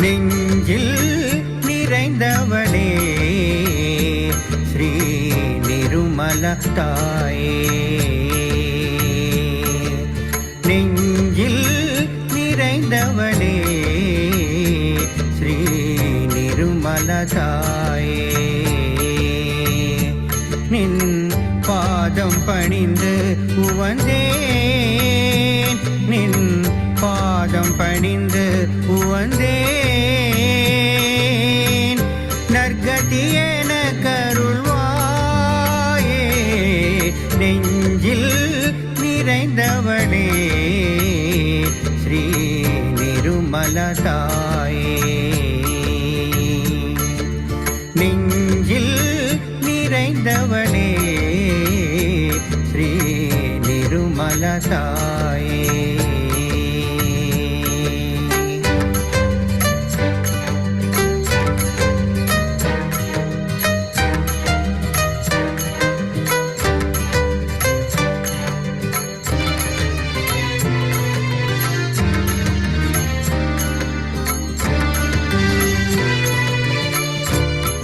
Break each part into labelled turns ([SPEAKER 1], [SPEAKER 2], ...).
[SPEAKER 1] நெஞ்சில் நிறைந்தவளே ஸ்ரீ நிருமல தாயே. நெஞ்சில் நிறைந்தவளே ஸ்ரீ நிருமல தாயே. நின் பாதம் பணிந்து உவந்தேன், நின் பாதம் பணிந்து உவந்தேன். நற்கதி என கருள்வாயே நெஞ்சில் நிறைந்தவளே ஸ்ரீ நிருமல தாயே. நெஞ்சில் நிறைந்தவளே ஸ்ரீ நிருமல தாயே.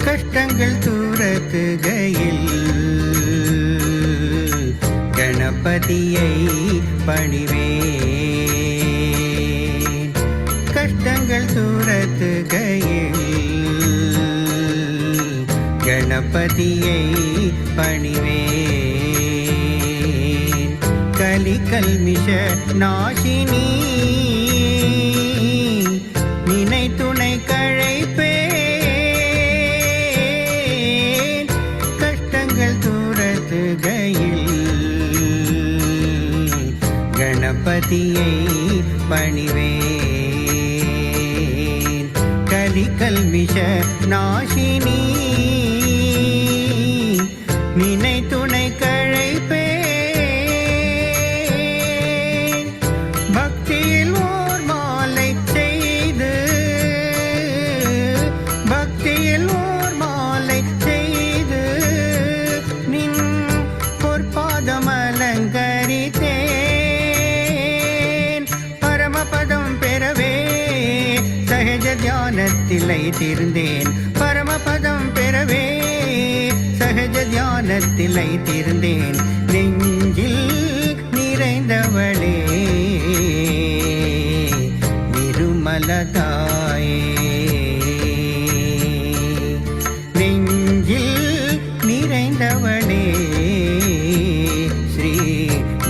[SPEAKER 1] கஷ்டங்கள் தூரத்துகையில் கணபதியை பணிவேன். கஷ்டங்கள் தூரத்துகையில் கணபதியை பணிவேன். கலிகல்மிஷ நாசினி நினை துணை கழைப்பே. கணபதியை பணிவேன். கலிகல்மிஷ நாசினி நினை துணை கழைப்பேன். பக்தியில் ஓர் மாலை செய்து, பக்தியில் ஓர் மாலை செய்து நின் பொற்பாதம் அலங்கரித்தேன். பரமபதம் பெறவே சகஜ தியானத்திலை தீர்ந்தேன். பரமபதம் பெறவே சகஜ தியானத்திலை தீர்ந்தேன். நெஞ்சில் நிறைந்தவளே நிருமல தாயே. நெஞ்சில் நிறைந்தவளே ஸ்ரீ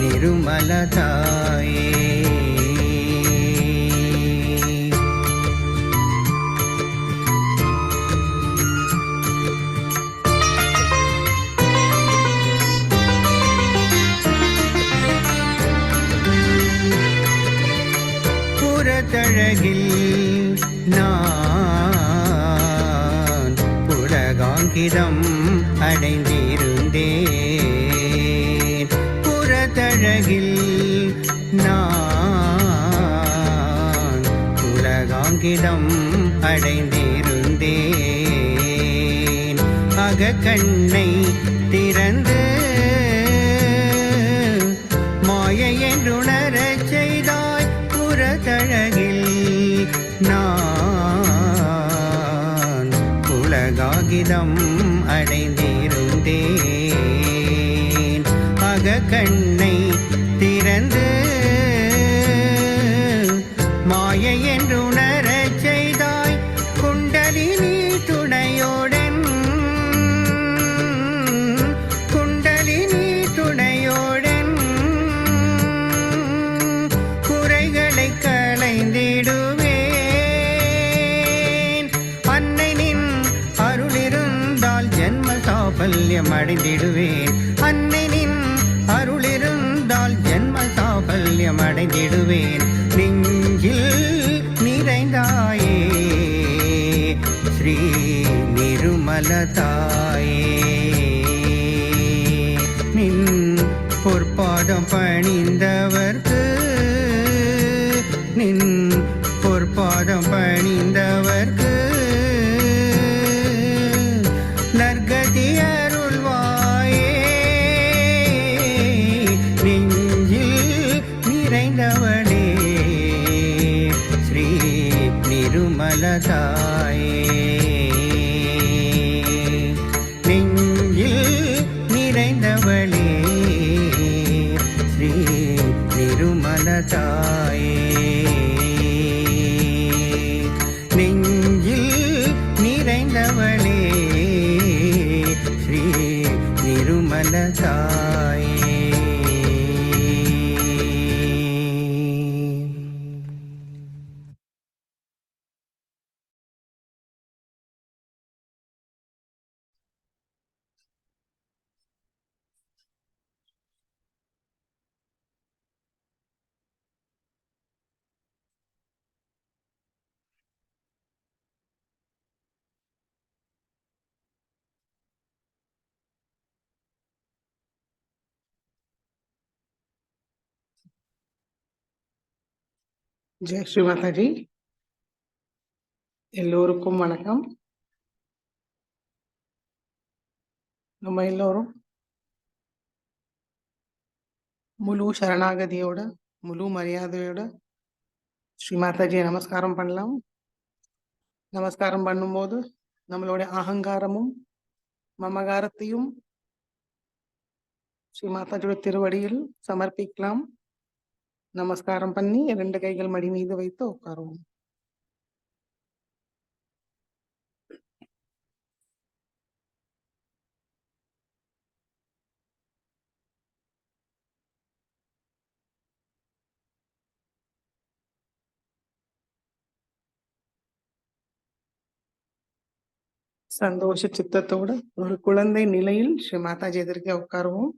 [SPEAKER 1] நிருமல தாயே. புறத்தழகில் நான் புலகாங்கிதம் அடைந்திருந்தேன். புறத்தழகில் நான் புலகாங்கிதம் அடைந்திருந்தேன். அகக்கண்ணை திறந்து மாயை என்றுணரச் செய்தாய். புறத்தழகில் நான் புலகாகிதம் அடைந்திருந்தேன். அகக்கண்ணை திறந்து மாயை என்றுணரச் செய்தாய். குண்டலினி துணையோடன், குண்டலினி துணையோடன் குறைகளை களைந்திடுவேன். அன்னை நின் அருளிருந்தால் ஜென்ம சாபல்யம் அடைந்திடுவேன். அன்னை நின் அருளிருந்தால் ஜென்ம சாபல்யம் அடைந்திடுவேன். நெஞ்சில் நிறைந்தாயே ஸ்ரீ நிருமல தாயே. நின் பொற்பாதம் பணிந்தவர்க்கு, நின் பொற்பாதம் பணிந்தவர்க்கு நற்கதி அருள்வாயே. நெஞ்சில் நிறைந்தவளே ஸ்ரீ நிருமலதாயே நெஞ்சில் நிறைந்தவளே ஸ்ரீ நிருமலதாயே நெஞ்சில் நிறைந்தவளே ஸ்ரீ நிருமலதாயே
[SPEAKER 2] ஜெய் ஸ்ரீ மாதாஜி. எல்லோருக்கும் வணக்கம். நம்ம எல்லோரும் முழு சரணாகதியோட முழு மரியாதையோட ஸ்ரீ மாதாஜியை நமஸ்காரம் பண்ணலாம். நமஸ்காரம் பண்ணும்போது நம்மளுடைய அகங்காரமும் மமகாரத்தையும் ஸ்ரீ மாதாஜியோட திருவடியில் சமர்ப்பிக்கலாம். நமஸ்காரம் பண்ணி 2 கைகள் மடி மீது வைத்து உட்காருவோம். சந்தோஷ சித்தத்தோட ஒரு குழந்தை நிலையில் ஸ்ரீ மாதாஜி எதிர்க்க உட்காருவோம்.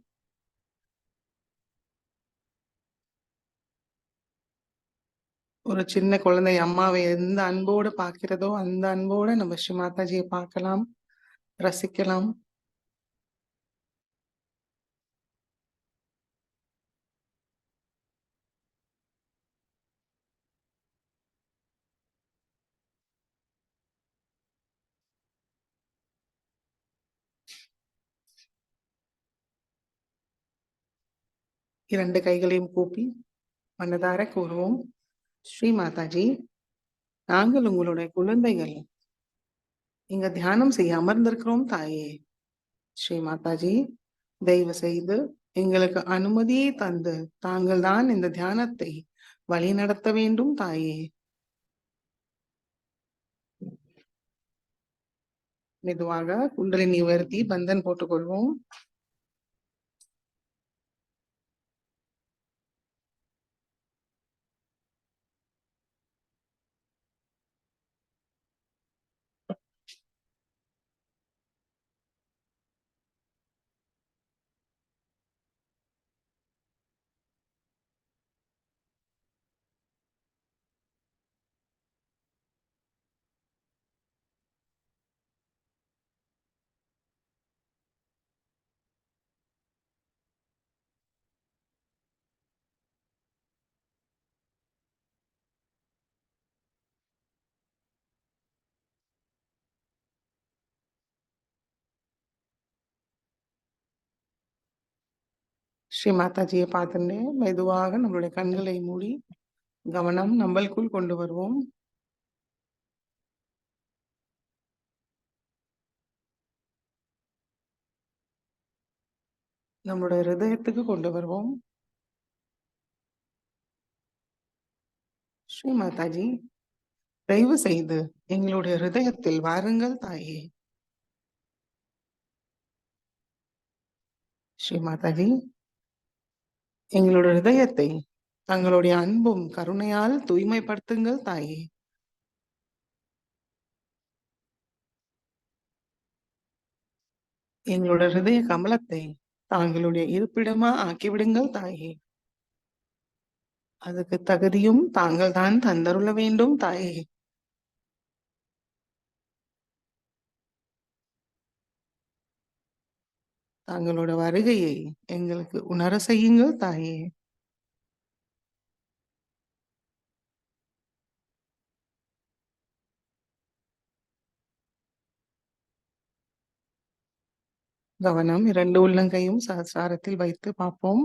[SPEAKER 2] ஒரு சின்ன குழந்தை அம்மாவை எந்த அன்போடு பார்க்கிறதோ அந்த அன்போட நம்ம ஸ்ரீ மாதாஜியை பார்க்கலாம், ரசிக்கலாம். இரண்டு கைகளையும் கூப்பி மனதார கூறுவோம், ஸ்ரீ மாதாஜி, நாங்கள் உங்களுடைய குழந்தைகள் இங்க தியானம் செய்ய அமர்ந்திருக்கிறோம் தாயே. ஸ்ரீ மாதாஜி, தயவு செய்து எங்களுக்கு அனுமதியை தந்து தாங்கள் தான் இந்த தியானத்தை வழி நடத்த வேண்டும் தாயே. மெதுவாக குண்டலினி உயர்த்தி பந்தன் போட்டுக்கொள்வோம். ஸ்ரீ மாதாஜியை பார்த்துட்டு மெதுவாக நம்மளுடைய கண்களை மூடி கவனம் நம்மளுக்குள் கொண்டு வருவோம். நம்மளுடைய ஹிருதயத்துக்கு கொண்டு வருவோம். ஸ்ரீ மாதாஜி, தயவு செய்து எங்களுடைய ஹிருதயத்தில் வாருங்கள் தாயே. ஸ்ரீ மாதாஜி, எங்களுடைய ஹிருதயத்தை தங்களுடைய அன்பும் கருணையால் தூய்மைப்படுத்துங்கள் தாயே. எங்களுடைய ஹிருதய கமலத்தை தாங்களுடைய இருப்பிடமா ஆக்கிவிடுங்கள் தாயே. அதுக்கு தகுதியும் தாங்கள் தான் தந்தருள வேண்டும் தாயே. தங்களோட வருகையை எங்களுக்கு உணர செய்யுங்கள் தாயே. கவனம் 2 உள்ளங்கையும் சஹஸ்ராரத்தில் வைத்து பார்ப்போம்.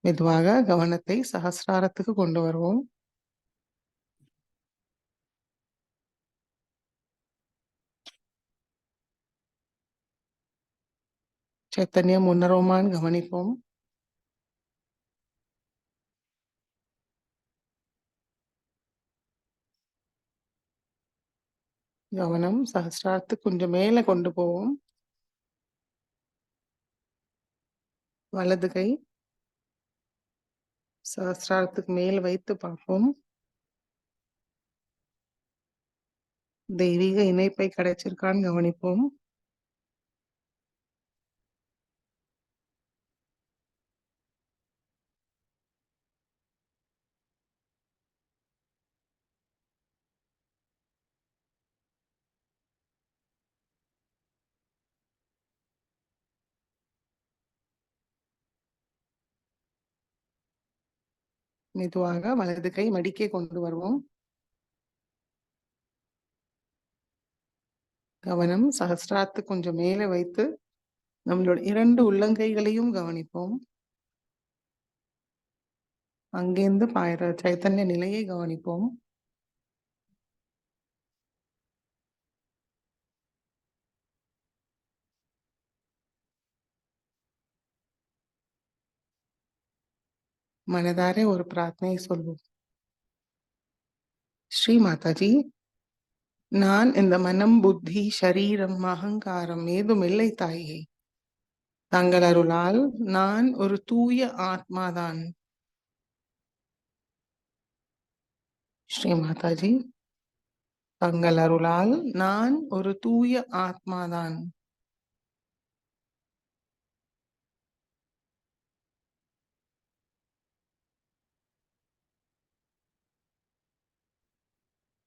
[SPEAKER 2] மெதுவாக கவனத்தை சஹஸ்ராரத்துக்கு கொண்டு வருவோம். சைத்தன்யம் உணர்வோமான்னு கவனிப்போம். கவனம் சஹஸ்ராரத்துக்கு கொஞ்சம் மேல கொண்டு போவோம். வலது கை சஹஸ்ராரத்துக்கு மேல் வைத்து பார்ப்போம். தெய்வீக இணைப்பை கிடைச்சிருக்கான்னு கவனிப்போம். மெதுவாக வலது கை மடிக்கே கொண்டு வருவோம். கவனம் சஹஸ்ராரத்துக்கு கொஞ்சம் மேலே வைத்து நம்மளோட 2 உள்ளங்கைகளையும் கவனிப்போம். அங்கேருந்து பாயிற சைத்தன்ய நிலையை கவனிப்போம். மனதாரே ஒரு பிரார்த்தனை சொல்வோம். ஸ்ரீ மாதாஜி, நான் இந்த மனம், புத்தி, சரீரம், அகங்காரம் ஏதுமில்லை தாயே. தங்கள் அருளால் நான் ஒரு தூய ஆத்மாதான். ஸ்ரீ மாதாஜி, தங்கள் அருளால் நான் ஒரு தூய ஆத்மாதான்.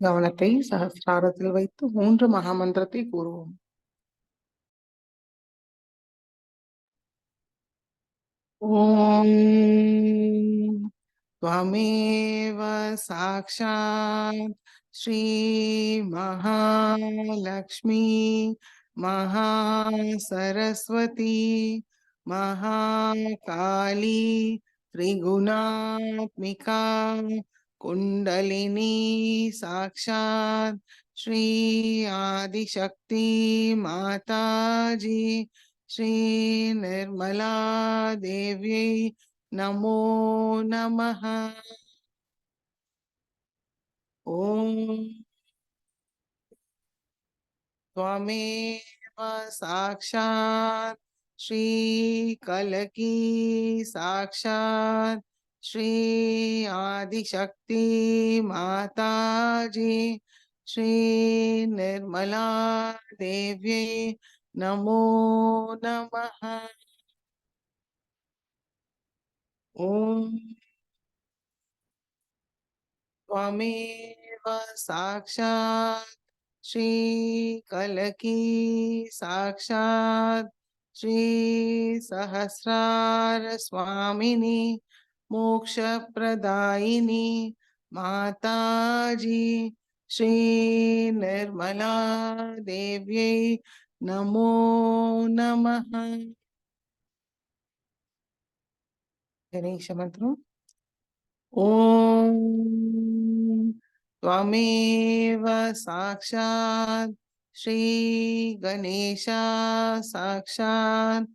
[SPEAKER 2] கவனத்தை சஹஸ்ராரத்தில் வைத்து 3 மகாமந்திரத்தை கூறுவோம். ஓம் त्वमेव साक्षात् श्री महालक्ष्मी महासरस्वती महाकाली त्रिगुणात्मिका कुण्डलिनी साक्षात् श्री आदिशक्ति माताजी श्री निर्मला देव्यै नमो नमः। ओम त्वमेव साक्षात् श्री कलकी साक्षात् श्री आदिशक्ति माताजी श्री निर्मला देव्यै नमो नमः। ओम त्वमेव साक्षात् श्री कलकी साक्षात् श्री सहस्रार स्वामिनी मोक्षप्रदायिनी माताजी श्री निर्मला देव्यै नमो नमः। गणेश मंत्र। ओम त्वमेव साक्षात् श्री गणेशा साक्षात्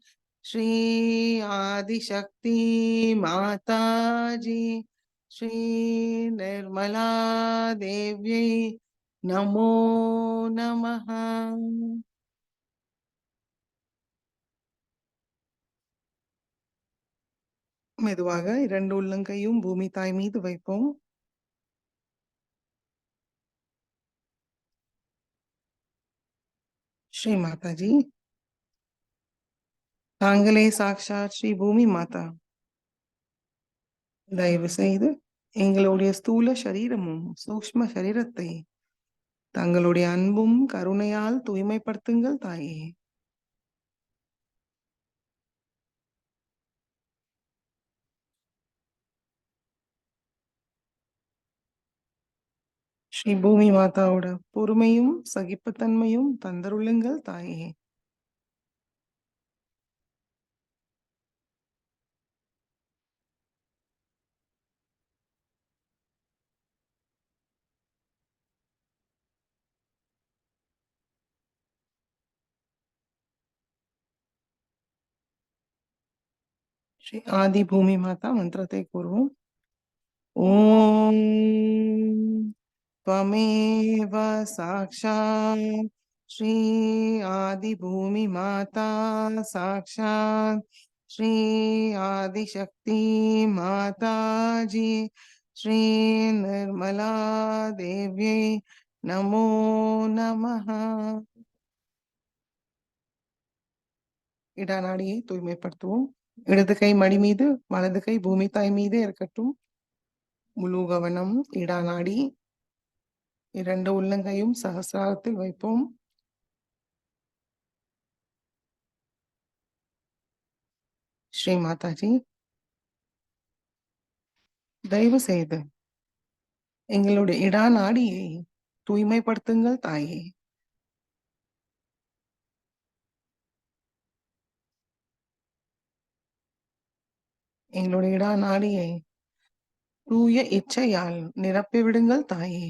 [SPEAKER 2] श्री आदिशक्ति माताजी श्री निर्मला देव्यै नमो नमः। மெதுவாக 2 உள்ளங்கையும் பூமி தாய் மீது வைப்போம். ஸ்ரீ மாதாஜி, தாங்களே சாக்ஷாத் ஸ்ரீ பூமி மாதா. தயவு செய்து எங்களுடைய ஸ்தூல சரீரமும் சூக்ஷ்ம சரீரத்தை தங்களுடைய அன்பும் கருணையால் தூய்மைப்படுத்துங்கள் தாயே. ஸ்ரீ பூமி மாதாவோட பொறுமையும் சகிப்புத்தன்மையும் தந்தருளுங்கள் தாயே. श्री आदि भूमि माता मंत्रத்தை கூறுவோம். ஓம் त्वमेव साक्षात् श्री आदिभूमि माता साक्षात् श्री आदिशक्ति माता जी श्री निर्मला देव्यै नमो नमः. இடநாடியை தூய்மைப்படுத்துவோம். இடது கை மடி மீது, வலது கை பூமி தாய் மீது இருக்கட்டும். முழு கவனம் இடநாடி. 2 உள்ளங்கையும் சகஸ்ராரத்தில் வைப்போம். ஸ்ரீ மாதாஜி, தயவு செய்து எங்களுடைய இடநாடியை தூய்மைப்படுத்துங்கள் தாயே. எங்களுடைய இடநாடியை தூய இச்சையால் நிரப்பி விடுங்கள் தாயே.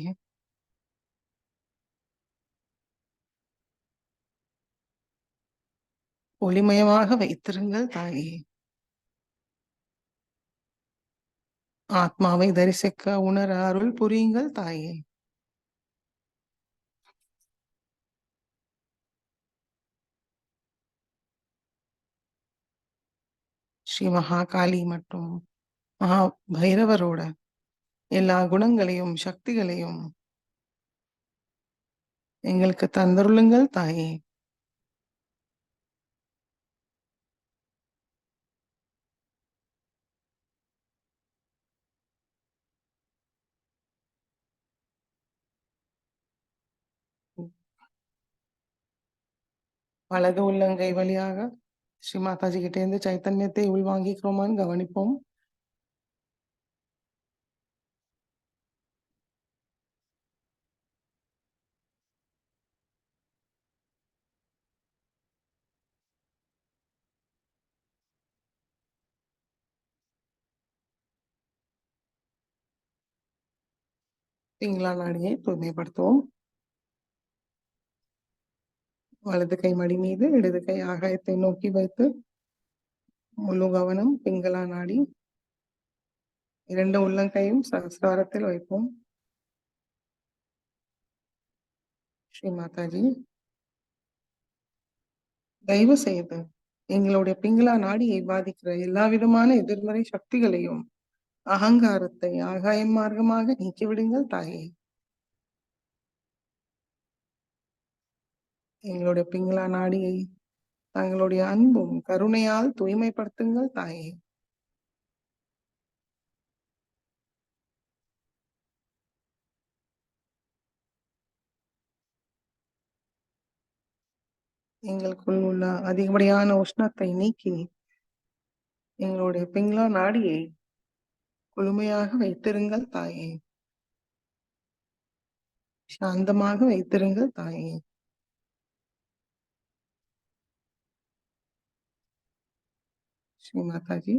[SPEAKER 2] ஒளிமயமாக வைத்திருங்கள் தாயே. ஆத்மாவை தரிசிக்க உணர அருள் புரியுங்கள் தாயே. ஸ்ரீ மகாகாளி மற்றும் மகா பைரவரோட எல்லா குணங்களையும் சக்திகளையும் எங்களுக்கு தந்தருளுங்கள் தாயே. வலது உள்ளங்கை வழியாக ஸ்ரீ மாதாஜி கிட்ட இருந்து சைத்தன்யத்தை உள்வாங்கிக்கிறோமான்னு கவனிப்போம். பிங்களா நாடியை தூய்மைப்படுத்துவோம். வலது கை மடி மீது, இடது கை ஆகாயத்தை நோக்கி வைத்து முழு கவனம் பிங்களா நாடி. 2 உள்ளங்கையும் சகஸ்ராரத்தில் வைப்போம். ஸ்ரீ மாதாஜி, தயவு செய்து எங்களுடைய பிங்களா நாடியை பாதிக்கிற எல்லா விதமான எதிர்மறை சக்திகளையும் அகங்காரத்தை ஆகாயம் மார்க்கமாக நீக்கிவிடுங்கள் தாயே. எங்களுடைய பிங்களா நாடியை தங்களுடைய அன்பும் கருணையால் தூய்மைப்படுத்துங்கள் தாயே. எங்களுக்குள் உள்ள அதிகப்படியான உஷ்ணத்தை நீக்கி எங்களுடைய பிங்களா நாடியை குளுமையாக வைத்திருங்கள் தாயே. சாந்தமாக வைத்திருங்கள் தாயே. ஸ்ரீ மாதாஜி,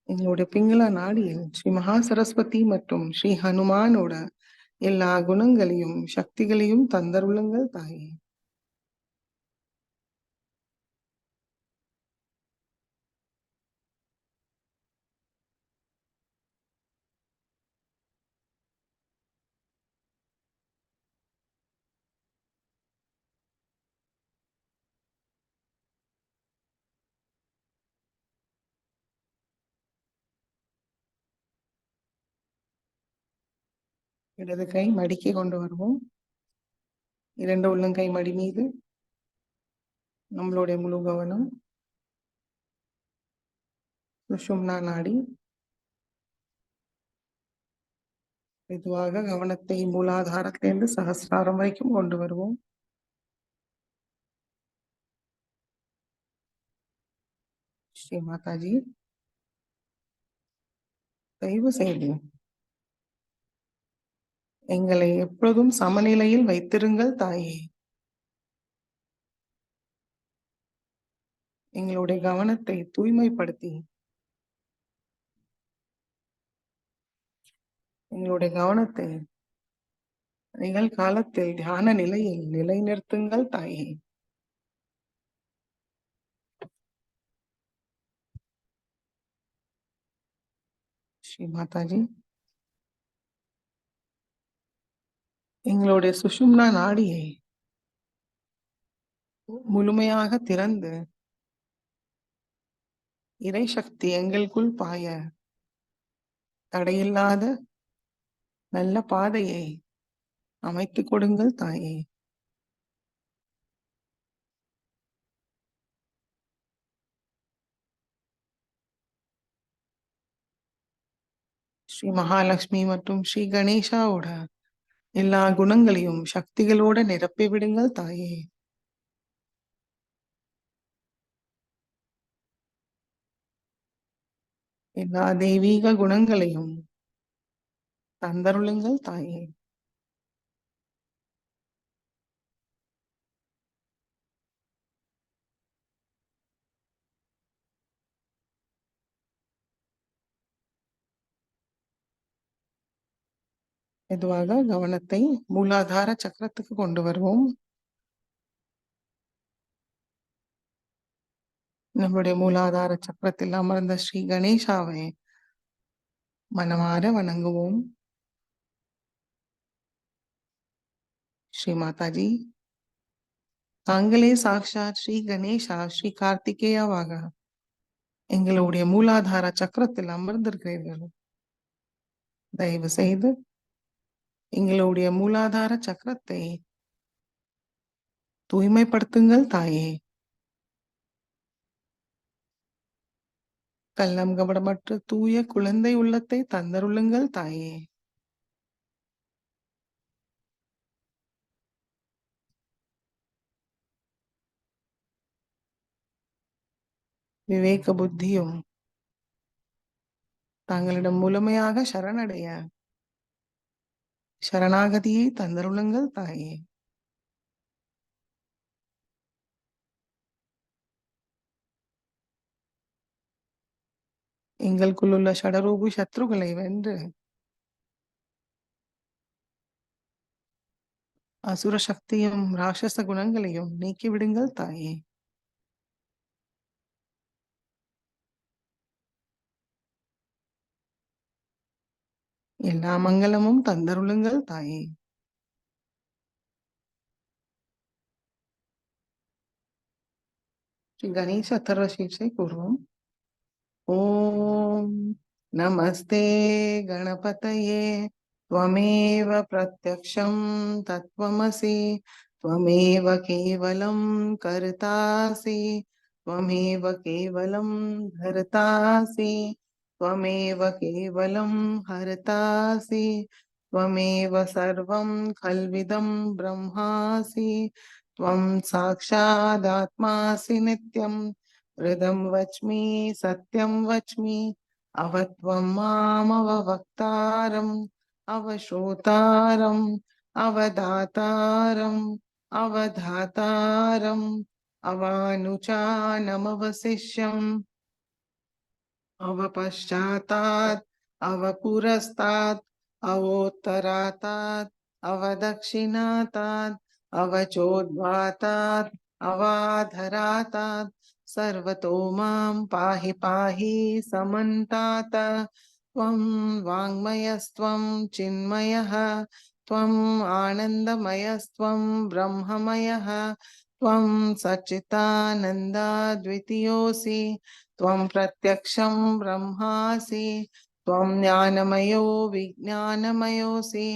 [SPEAKER 2] எங்களுடைய பிங்களா நாடியில் ஸ்ரீ மகா சரஸ்வதி மற்றும் ஸ்ரீ ஹனுமானோட எல்லா குணங்களையும் சக்திகளையும் தந்தருளுங்கள் தாயே. இடது கை மடிக்கி கொண்டு வருவோம். 2 உள்ளங்கை மடி மீது நம்மளுடைய முழு கவனம் சுஷும்னா நாடி. மெதுவாக கவனத்தை மூலாதாரத்திலிருந்து சகஸ்ராரம் வரைக்கும் கொண்டு வருவோம். ஸ்ரீ மாதாஜி, தயவு செய்து எங்களை எப்பொழுதும் சமநிலையில் வைத்திருங்கள் தாயே. எங்களுடைய கவனத்தை தூய்மைப்படுத்தி எங்களுடைய கவனத்தை நிகழ்காலத்தில் தியான நிலையில் நிலைநிறுத்துங்கள் தாயே. ஸ்ரீ மாதாஜி. எங்களுடைய சுஷும்னா நாடியை முழுமையாக திறந்து இறை சக்தி எங்களுக்குள் பாய தடையில்லாத நல்ல பாதையை அமைத்துக் கொடுங்கள் தாயே. ஸ்ரீ மகாலட்சுமி மற்றும் ஸ்ரீ கணேஷாவோட எல்லா குணங்களையும் சக்திகளோட நிரப்பி விடுங்கள் தாயே. எல்லா தெய்வீக குணங்களையும் தந்தருளுங்கள் தாயே. மெதுவாக கவனத்தை மூலாதார சக்கரத்துக்கு கொண்டு வருவோம். நம்முடைய மூலாதார சக்கரத்தில் அமர்ந்த ஸ்ரீ கணேசாவை மனமாற வணங்குவோம். ஸ்ரீ மாதாஜி, தாங்களே சாக்ஷாத் ஸ்ரீ கணேசா ஸ்ரீ கார்த்திகேயாவாக எங்களுடைய மூலாதார சக்கரத்தில் அமர்ந்திருக்கிறீர்கள். தயவு செய்து எங்களுடைய மூலாதார சக்கரத்தை தூய்மைப்படுத்துங்கள் தாயே. கள்ளம் கபடமற்ற தூய குழந்தை உள்ளத்தை தந்தருளுங்கள் தாயே. விவேக புத்தியும் தங்களிடம் முழுமையாக சரணடைய சரணாகதியை தந்தருளுங்கள் தாயே. எங்களுக்குள்ள ஷடரூபு சத்ருகளை வென்று அசுர சக்தியும் ராட்சச குணங்களையும் நீக்கிவிடுங்கள் தாயே. எல்லா மங்களமும் தந்தருளுங்கள் தாயே. ஸ்ரீ கணேச அத்தர்வ சீர்ஷை கூறுவோம். ஓம் நமஸ்தே கணபதயே त्वमेव प्रत्यक्षं तत्त्वमसि त्वमेव केवलं कर्तासि त्वमेव केवलं धर्तासि त्वमेव केवलं हर्तासि त्वमेव सर्वं खल्विदं ब्रह्मासि त्वं साक्षादात्मासि नित्यं हृदं वच्मि सत्यं वच्मि अवत्वं मामवक्तारम् अवश्रोतारम् अवदातारम् अवधातारम् अवानुचानमवशिष्यम् अवपश्चातात् अवपुरस्तात् अवोत्तरातात् अवदक्षिणातात् अवचोद्वातात् अवाधरातात् सर्वतो मां पाहि पाहि समन्तात् त्वं वाङ्मयस्त्वं चिन्मयः त्वम् आनन्दमयस्त्वं ब्रह्ममयः त्वं सच्चिदानन्दाद्वितीयोऽसि त्वं प्रत्यक्षं ब्रह्मासि त्वं ज्ञानमयो विज्ञानमयोऽसि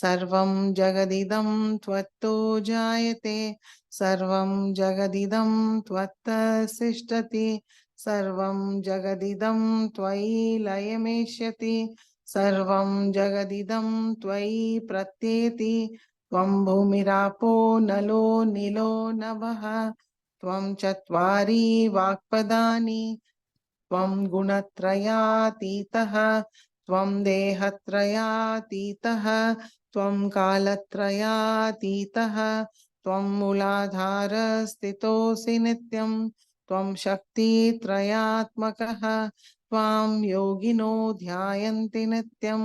[SPEAKER 2] सर्वं जगदिदं त्वत्तो जायते सर्वं जगदिदं त्वत्तसिष्ठति सर्वं जगदिदं त्वयि लयमेष्यति सर्वं जगदिदं त्वयि प्रत्येति त्वं भूमिरापो नलो नीलो नभः त्वं चत्वारि वाक्पदानि त्वं गुणत्रयातीतः त्वं देहत्रयातीतः त्वं कालत्रयातीतः त्वं मूलाधारस्थितोऽसि नित्यं त्वं शक्तित्रयात्मकः त्वां योगिनो ध्यायन्ति नित्यं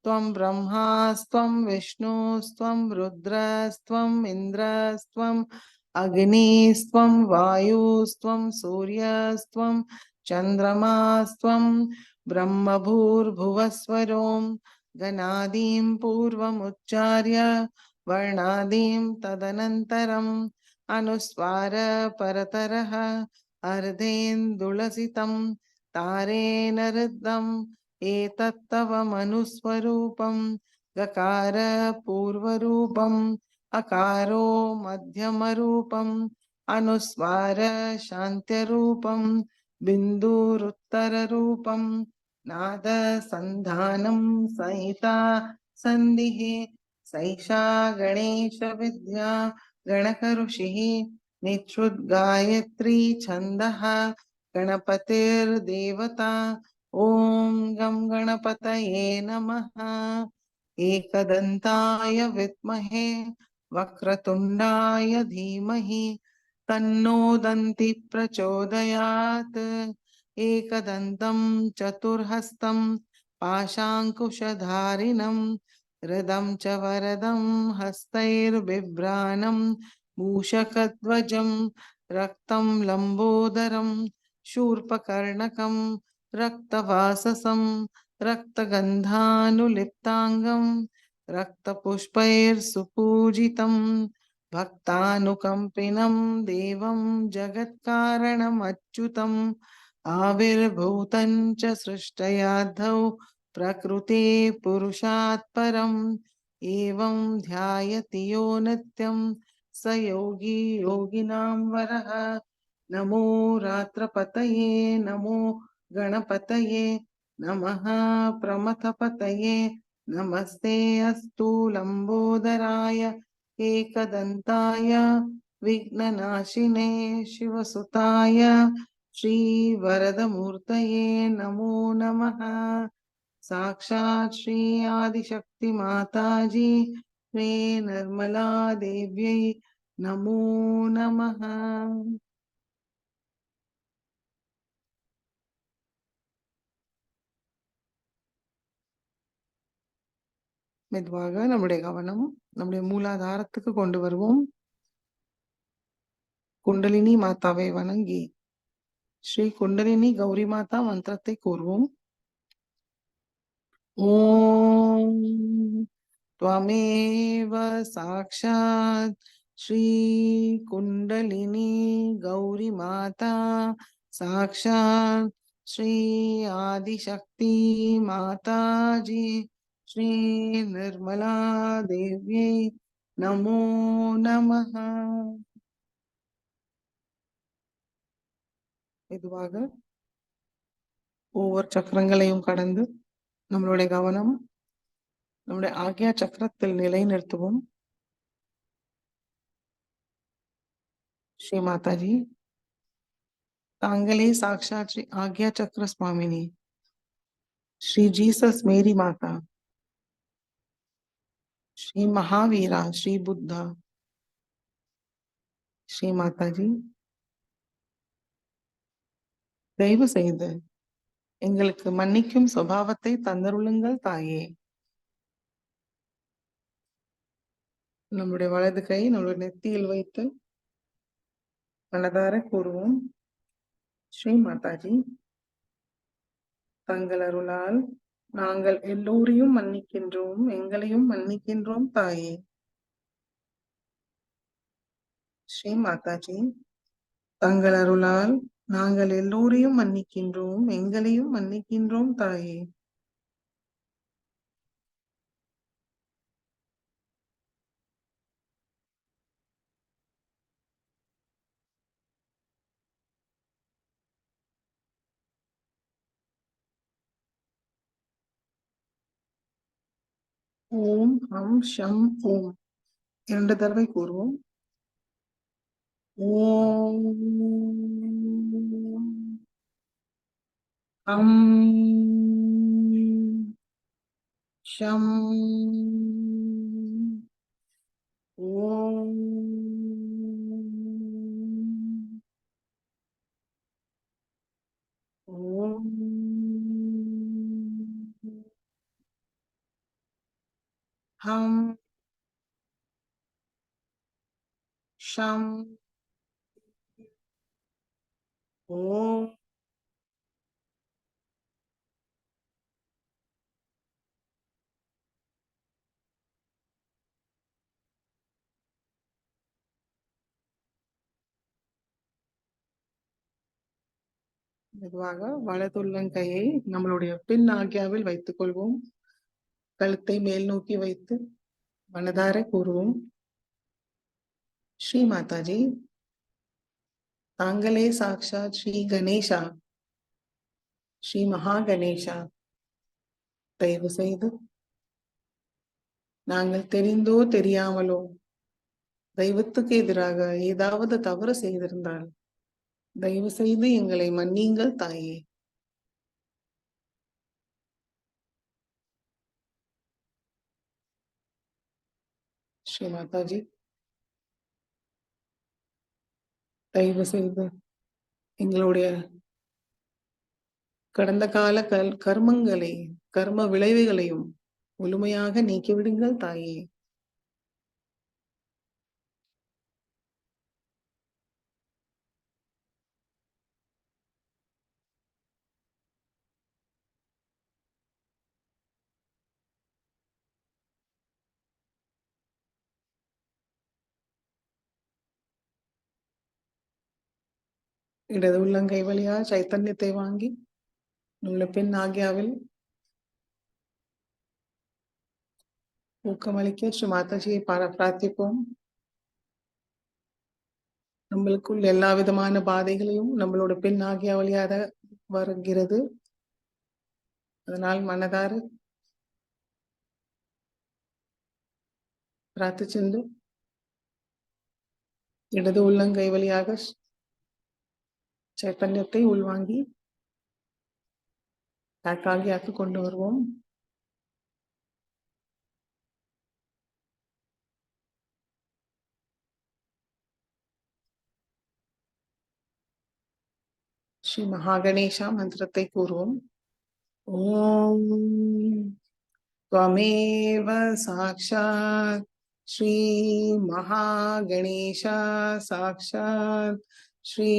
[SPEAKER 2] त्वं ब्रह्मास्त्वं विष्णुस्त्वं रुद्रस्त्वम् इन्द्रस्त्वम् अग्निस्त्वं वायुस्त्वं सूर्यस्त्वं चन्द्रमास्त्वं ब्रह्मभूर्भुवस्वरों गणादीं पूर्वमुच्चार्य वर्णादीं तदनन्तरम् अनुस्वार परतरः अर्धेन्दुलसितं तारेण रुद्धम् एतत्तव मनुस्वरूपं गकार पूर्वरूपम् अकारो मध्यमरूपम् अनुस्वार शान्त्यरूपम् बिन्दुरुत्तररूपम् नाद सन्धानं संहिता सन्धिः सैषा गणेश विद्या गणकऋषिः निच्छुद्गायत्री छन्दः गणपतिर्देवता ॐ गं गणपतये नमः एकदन्ताय विद्महे वक्रतुण्डाय धीमहि तन्नो दन्ति प्रचोदयात् एकदन्तं चतुर्हस्तं पाशाङ्कुशधारिणं हृदं च वरदं हस्तैर्बिभ्राणं मूषकध्वजं रक्तं लम्बोदरं शूर्पकर्णकं रक्तवाससं रक्तगन्धानुलिप्ताङ्गं रक्तपुष्पैर्सुपूजितं भक्तानुकम्पिनं देवं जगत्कारणमच्युतम् आविर्भूतं च सृष्टयाद्धौ प्रकृते पुरुषात् परम् एवं ध्यायति यो नित्यं स योगी योगिनां वरः नमो रात्रपतये नमो गणपतये नमः प्रमथपतये नमस्ते अस्तु लम्बोदराय एकदन्ताय विघ्ननाशिने शिवसुताय श्रीवरदमूर्तये नमो नमः साक्षात् श्री आदिशक्ति माताजी श्री निर्मला देव्यै नमो नमः மெதுவாக நம்முடைய கவனம் நம்முடைய மூலாதாரத்துக்கு கொண்டு வருவோம். குண்டலினி மாதாவை வணங்கி ஸ்ரீ குண்டலினி கௌரி மாதா மந்திரத்தை கூறுவோம். ஓம் त्वमेव साक्षात् श्री कुंडलिनी गौरी माता साक्षात् श्री आदिशक्ति माता जी श्री निर्मला देव्यै नमो नमः மெதுவாக ஒவ்வொரு சக்கரங்களையும் கடந்து நம்மளுடைய கவனம் நம்முடைய ஆக்ஞா சக்கரத்தில் நிலைநிறுத்துவோம். ஸ்ரீ மாதாஜி தாங்களே சாக்ஷாத் ஸ்ரீ ஆக்ஞா சக்கர சுவாமினி ஸ்ரீ ஜீசஸ் மேரி மாதா ஸ்ரீ மகாவீரா ஸ்ரீ புத்தா ஸ்ரீ மாதாஜி தயவு செய்து எங்களுக்கு மன்னிக்கும் சுபாவத்தை தந்தருளுங்கள் தாயே. நம்முடைய வலது கை நம்முடைய நெத்தியில் வைத்து மனதார கூறுவோம். ஸ்ரீ மாதாஜி தங்கள் அருளால் நாங்கள் எல்லோரையும் மன்னிக்கின்றோம், எங்களையும் மன்னிக்கின்றோம் தாயே. ஸ்ரீ மாதாஜி தங்கள் அருளால் நாங்கள் எல்லோரையும் மன்னிக்கின்றோம், எங்களையும் மன்னிக்கின்றோம் தாயே. ஓம் ஹம் ஷம் ஓம் 2 தடவை கூறுவோம். ஓம் ஹம் ஷம் ஓம் ஓம் ஹம் ஷம் ஓம் மெதுவாக வலது உள்ளங்கையை நம்மளுடைய பின் ஆக்யாவில் வைத்துக் கொள்வோம். கழுத்தை மேல் நோக்கி வைத்து மனதார கூறுவோம், ஸ்ரீ மாதாஜி, தாங்களே சாக்ஷாத் ஸ்ரீ கணேஷா, ஸ்ரீ மகா கணேஷா. தயவு செய்து நாங்கள் தெரிந்தோ தெரியாமலோ தெய்வத்துக்கு எதிராக ஏதாவது தவறு செய்திருந்தால் தயவு செய்து எங்களை மன்னியுங்கள் தாயே. ஸ்ரீ மாதாஜி, தயவு செய்து எங்களுடைய கடந்த கால கர்மங்களை கர்ம விளைவுகளையும் முழுமையாக நீக்கிவிடுங்கள் தாயே. இடது உள்ளங்கை வழியா சைத்தன்யத்தை வாங்கி உள்ள பெண் ஆக்யாவில் ஊக்கமளிக்க ஸ்ரீ மாதாஜியை பிரார்த்திப்போம். நம்மளுக்குள் எல்லா விதமான பாதைகளையும் நம்மளோட பெண் ஆகிய வழியாக வருகிறது. அதனால் மனதார பிரார்த்திச்சென்று இடது உள்ளங்கை வழியாக சைத்தன்யத்தை உள்வாங்கி ஆகியாக்கு கொண்டு வருவோம். ஸ்ரீ மகாகணேஷா மந்திரத்தை கூறுவோம். ஓம் त्वमेव साक्षात् श्री महागणेशा साक्षात् श्री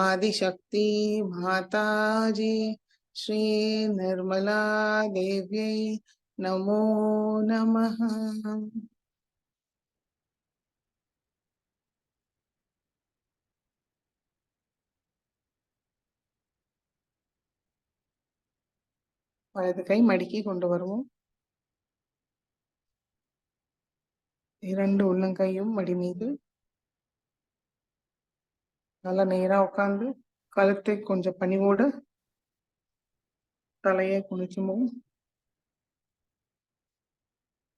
[SPEAKER 2] आदिशक्ति माताजी श्री निर्मला देव्यै नमो नमः. வலது கை மடிக்கி கொண்டு வருவோம். இரண்டு உள்ளங்கையும் மடி மீது நல்லா நேரா உட்கார்ந்து கழுத்தை கொஞ்சம் பணிவோடு தலையை குனிச்சுமோம்.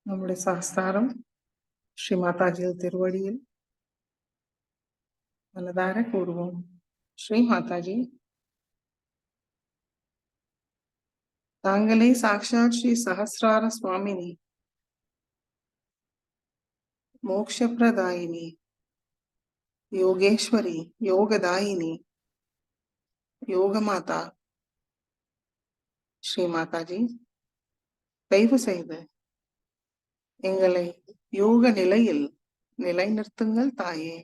[SPEAKER 2] நம்முடைய சஹஸ்ராரம் ஸ்ரீ மாதாஜியில் திருவடியில் மனதார கூறுவோம். ஸ்ரீ மாதாஜி, தாங்களே சாக்ஷாத் ஸ்ரீ சஹஸ்ரார சுவாமினி, மோக்ஷப்பிரதாயினி, யோகேஸ்வரி, யோகதாயினி, யோகமாதா. ஸ்ரீ மாதாஜி, தயவு செய்து எங்களை யோக நிலையில் நிலைநிறுத்துங்கள் தாயே.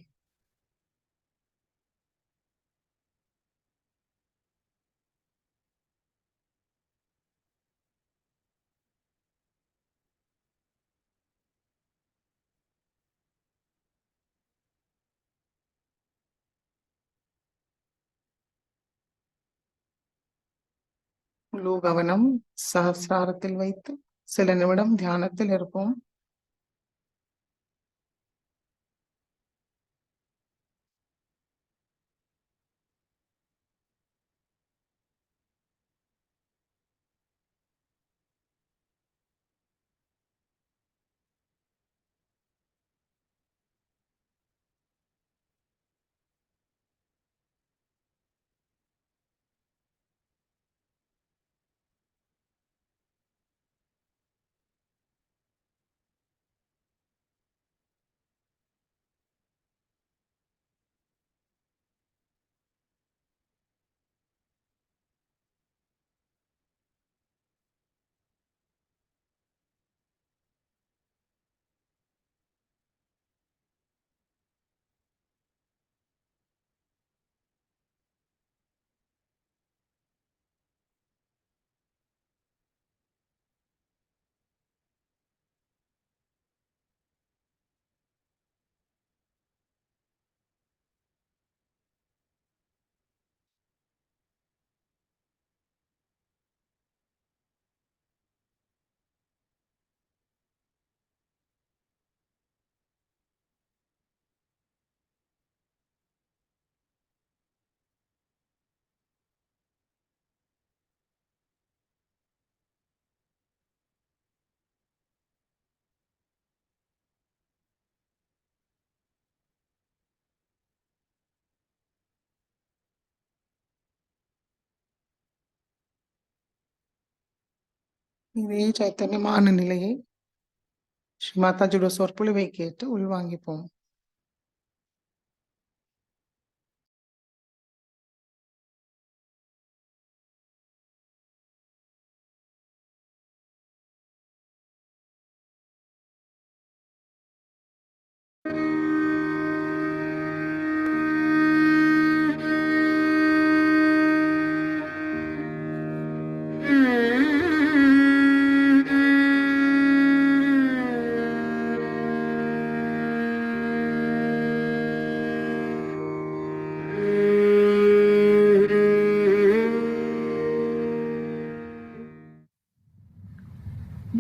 [SPEAKER 2] முழு கவனம் சஹஸ்ராரத்தில் வைத்து சில நிமிடம் தியானத்தில் இருப்போம். இதே சைத்தன்யமான நிலையை ஸ்ரீ மாதாஜியோட சொற்பொழிவை கேட்டு உள்வாங்கிப்போம்.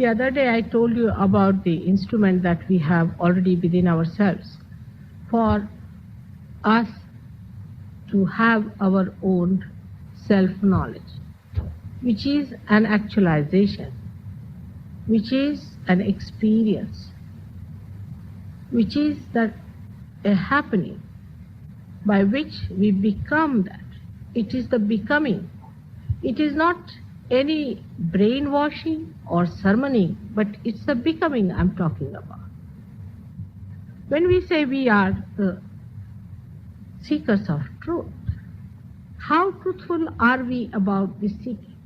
[SPEAKER 3] The other day I told you about the instrument that we have already within ourselves for us to have our own self-knowledge, which is an actualization, which is an experience, which is that a happening by which we become that. It is the becoming. It is not any brainwashing or sermoning, but it's the becoming I'm talking about. When we say we are the seekers of truth, how truthful are we about this seeking?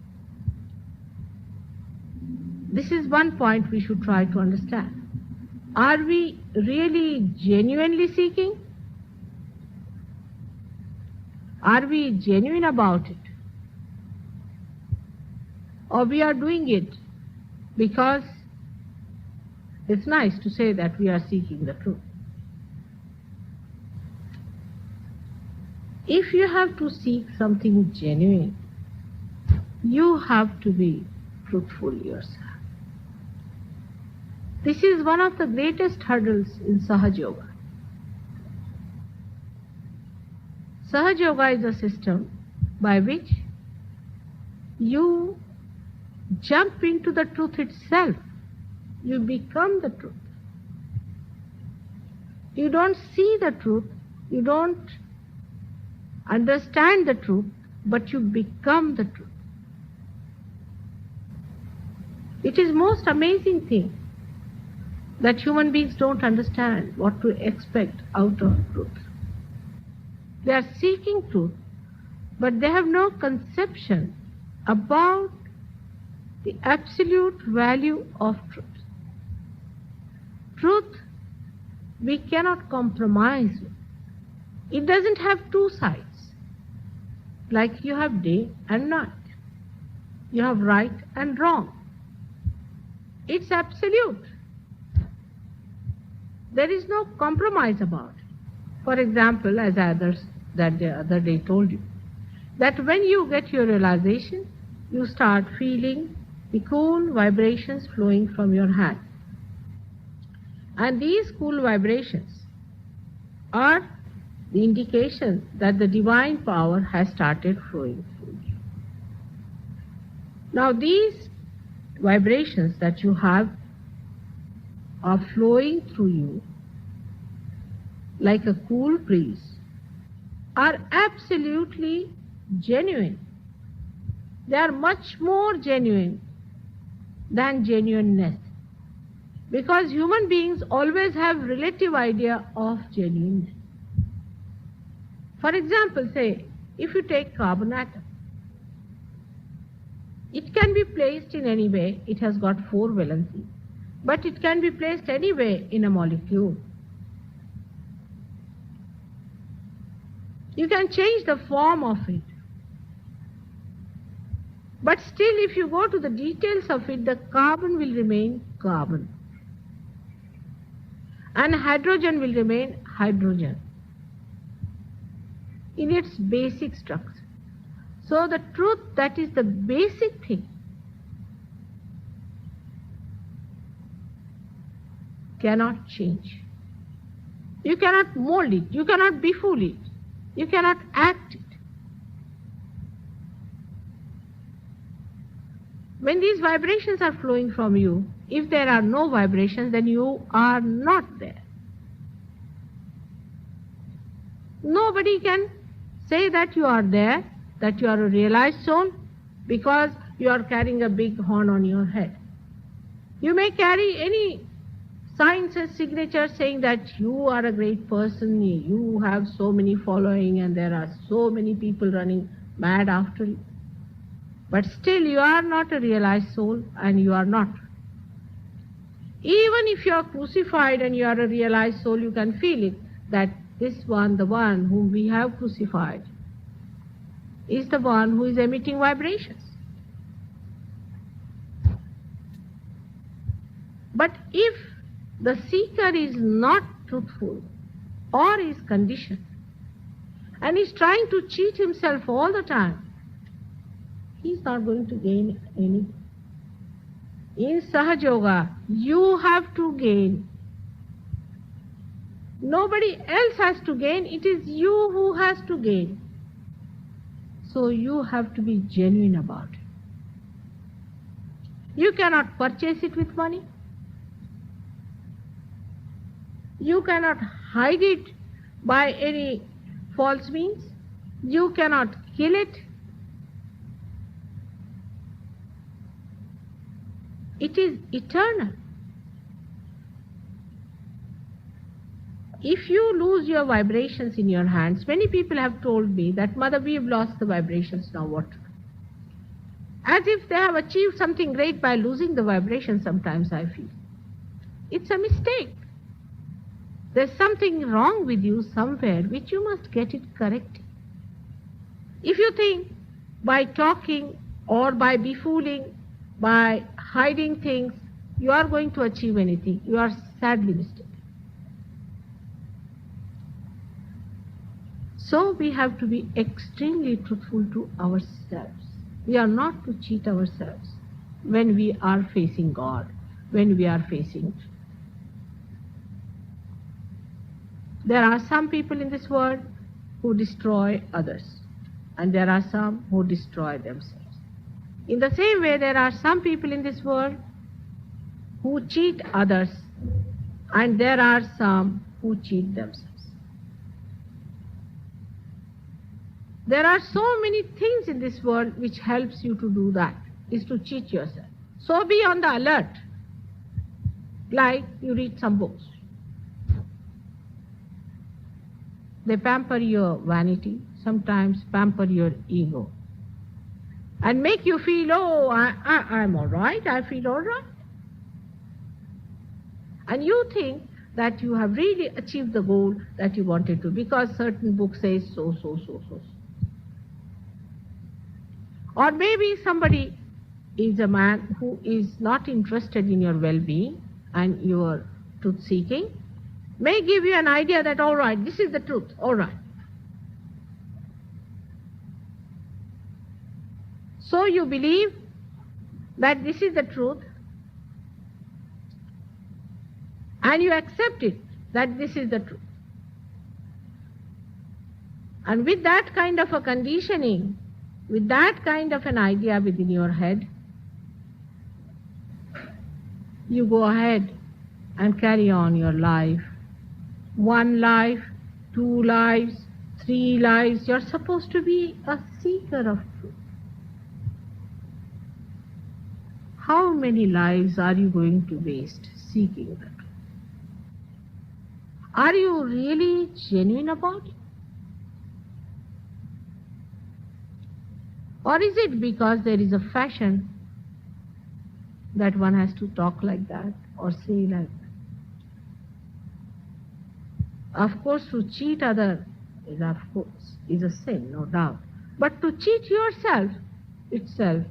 [SPEAKER 3] This is one point we should try to understand. Are we really genuinely seeking? Are we genuine about it? Or we are doing it because it's nice to say that we are seeking the truth. If you have to seek something genuine, you have to be truthful yourself. This is one of the greatest hurdles in Sahaja Yoga. Sahaja Yoga is a system by which you jump into the truth itself. You become the truth. You don't see the truth, you don't understand the truth, but you become the truth. It is most amazing thing that human beings don't understand what to expect out of truth. They are seeking truth, but they have no conception about the absolute value of truth. Truth we cannot compromise with. It doesn't have two sides. Like you have day and night. You have right and wrong. It's absolute. There is no compromise about it. For example, as others that the other day told you, that when you get your realization, you start feeling the cool vibrations flowing from your hand. And these cool vibrations are the indication that the divine power has started flowing through you. Now these vibrations that you have are flowing through you like a cool breeze are absolutely genuine. They are much more genuine than genuineness, because human beings always have relative idea of genuineness. For example, say, if you take carbon atom, it can be placed in any way. It has got 4 valencies, but it can be placed anywhere in a molecule. You can change the form of it, but still if you go to the details of it, the carbon will remain carbon and hydrogen will remain hydrogen in its basic structure. So the truth that is the basic thing cannot change. You cannot mold it, you cannot befool it, you cannot act it. When these vibrations are flowing from you, if there are no vibrations, then you are not there. Nobody can say that you are there, that you are a realized soul, because you are carrying a big horn on your head. You may carry any signs and signatures saying that you are a great person, you have so many following and there are so many people running mad after you. But still you are not a realized soul, and you are not. Even if you are crucified and you are a realized soul, you can feel it, that this one, the one whom we have crucified, is the one who is emitting vibrations. But if the seeker is not truthful or is conditioned and is trying to cheat himself all the time, he is not going to gain anything. In Sahaja Yoga, you have to gain. Nobody else has to gain, it is you who has to gain. So you have to be genuine about it. You cannot purchase it with money. You cannot hide it by any false means. You cannot kill it. It is eternal. If you lose your vibrations in your hands, many people have told me that, Mother, we have lost the vibrations, now what? As if they have achieved something great by losing the vibrations, sometimes I feel. It's a mistake. There's something wrong with you somewhere which you must get it corrected. If you think by talking or by befooling, by hiding things, you are going to achieve anything, you are sadly mistaken. So we have to be extremely truthful to ourselves. We are not to cheat ourselves when we are facing God, when we are facing. There are some people in this world who destroy others, and there are some who destroy themselves. In the same way, there are some people in this world who cheat others, and there are some who cheat themselves. There are so many things in this world which helps you to do that, is to cheat yourself. So be on the alert, like you read some books. They pamper your vanity, sometimes pamper your ego, and make you feel, oh, I'm all right, I feel all right. And you think that you have really achieved the goal that you wanted to, because certain book says so. Or maybe somebody is a man who is not interested in your well-being and your truth-seeking, may give you an idea that, all right, this is the truth, all right. So you believe that this is the truth, and you accept it, that this is the truth. And with that kind of a conditioning, with that kind of an idea within your head, you go ahead and carry on your life. 1 life, 2 lives, 3 lives. You're supposed to be a seeker of truth. How many lives are you going to waste seeking the truth? Are you really genuine about it? Or is it because there is a fashion that one has to talk like that or say like that? Of course, to cheat others is a sin, no doubt. But to cheat yourself itself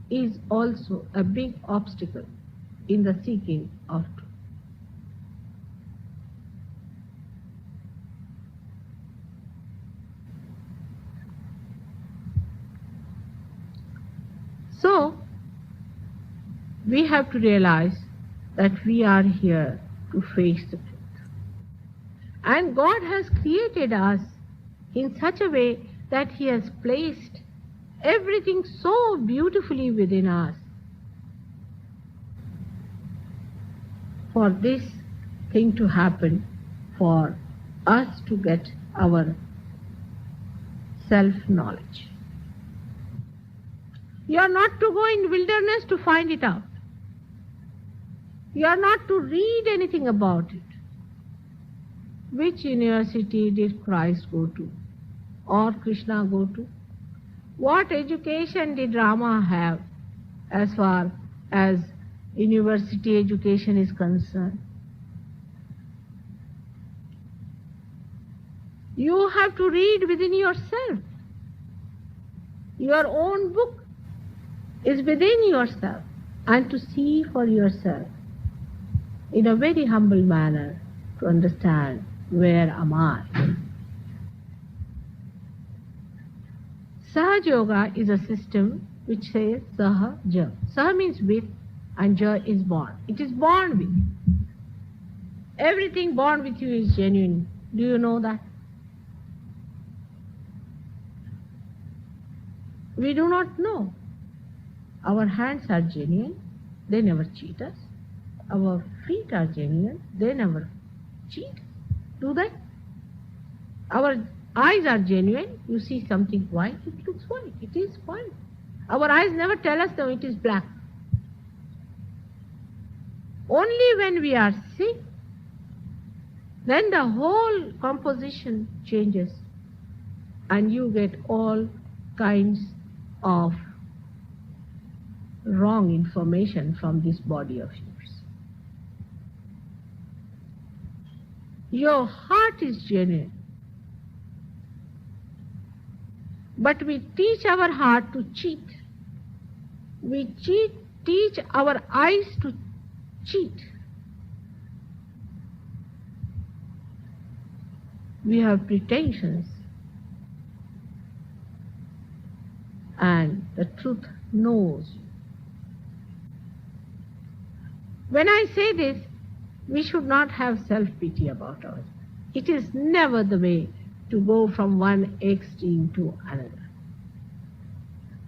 [SPEAKER 3] is also a big obstacle in the seeking of truth. So, we have to realize that we are here to face the truth. And God has created us in such a way that He has placed everything so beautifully within us for this thing to happen, for us to get our self-knowledge. You are not to go in wilderness to find it out. You are not to read anything about it. Which university did Christ go to? Or Krishna go to? What education did Rama have as far as university education is concerned? You have to read within yourself. Your own book is within yourself, and to see for yourself in a very humble manner to understand, where am I? Sahaja Yoga is a system which says Sahaja. Saha means with and Ja is born. It is born with you. Everything born with you is genuine. Do you know that? We do not know. Our hands are genuine, they never cheat us. Our feet are genuine, they never cheat. Do they? Our eyes are genuine. You see something white, it looks white. It is white. Our eyes never tell us that it is black. Only when we are sick, then the whole composition changes and you get all kinds of wrong information from this body of yours. Your heart is genuine. But we teach our heart to cheat. We teach our eyes to cheat. We have pretensions. And the truth knows you. When I say this, we should not have self-pity about ourselves. It is never the way to go from one extreme to another.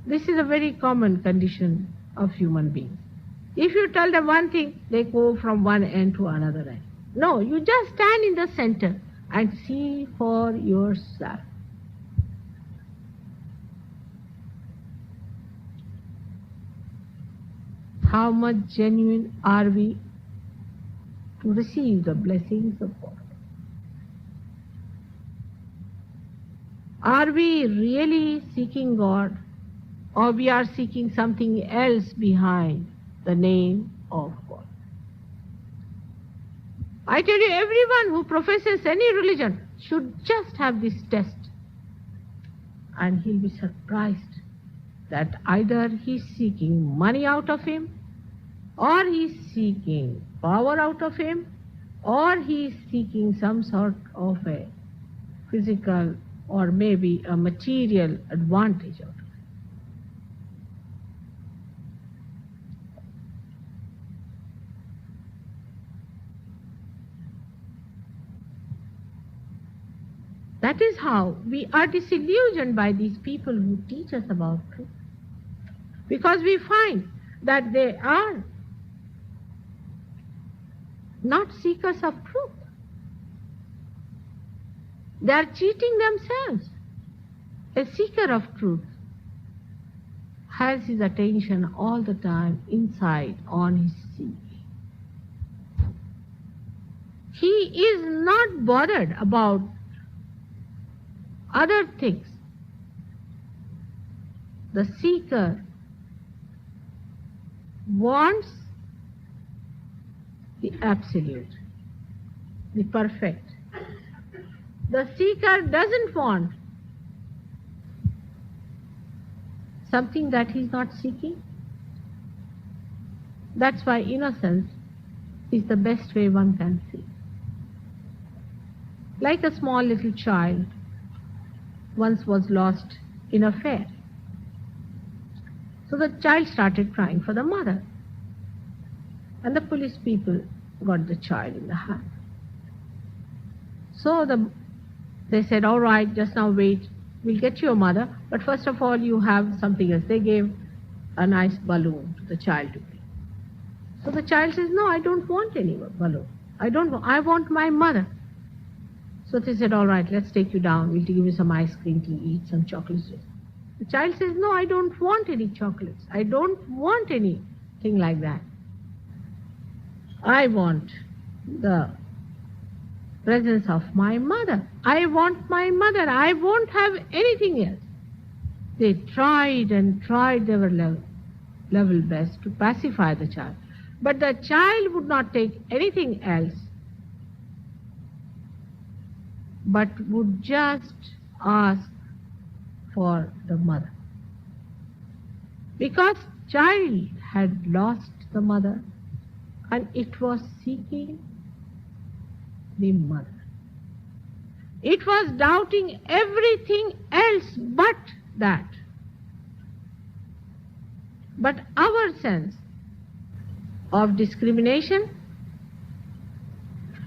[SPEAKER 3] This is a very common condition of human beings. If you tell them one thing, they go from one end to another end. No, you just stand in the center and see for yourself. How much genuine are we to receive the blessings of God? Are we really seeking God, or we are seeking something else behind the name of God? I tell you, everyone who professes any religion should just have this test, and he'll be surprised that either he's seeking money out of him, or he's seeking power out of him, or he's seeking some sort of a physical or maybe a material advantage out of it. That is how we are disillusioned by these people who teach us about truth. Because we find that they are not seekers of truth. They are cheating themselves. A seeker of truth has his attention all the time inside on his seeking. He is not bothered about other things. The seeker wants the absolute, the perfect. The seeker doesn't want something that he's not seeking. That's why innocence is the best way one can see. Like a small little child once was lost in a fair. So the child started crying for the mother. And the police people got the child in the hand. So they said, all right, just now wait, we'll get your mother, but first of all you have something else. They gave a nice balloon to the child to play. So the child says, no, I don't want any balloon. I want my mother. So they said, all right, let's take you down. We'll give you some ice cream to eat, some chocolates. The child says, no, I don't want any chocolates. I don't want anything like that. I want the presence of my mother. I want my mother. I won't have anything else. They tried and tried their level best to pacify the child. But the child would not take anything else, but would just ask for the mother. Because child had lost the mother and it was seeking the mother. It was doubting everything else but that. But our sense of discrimination,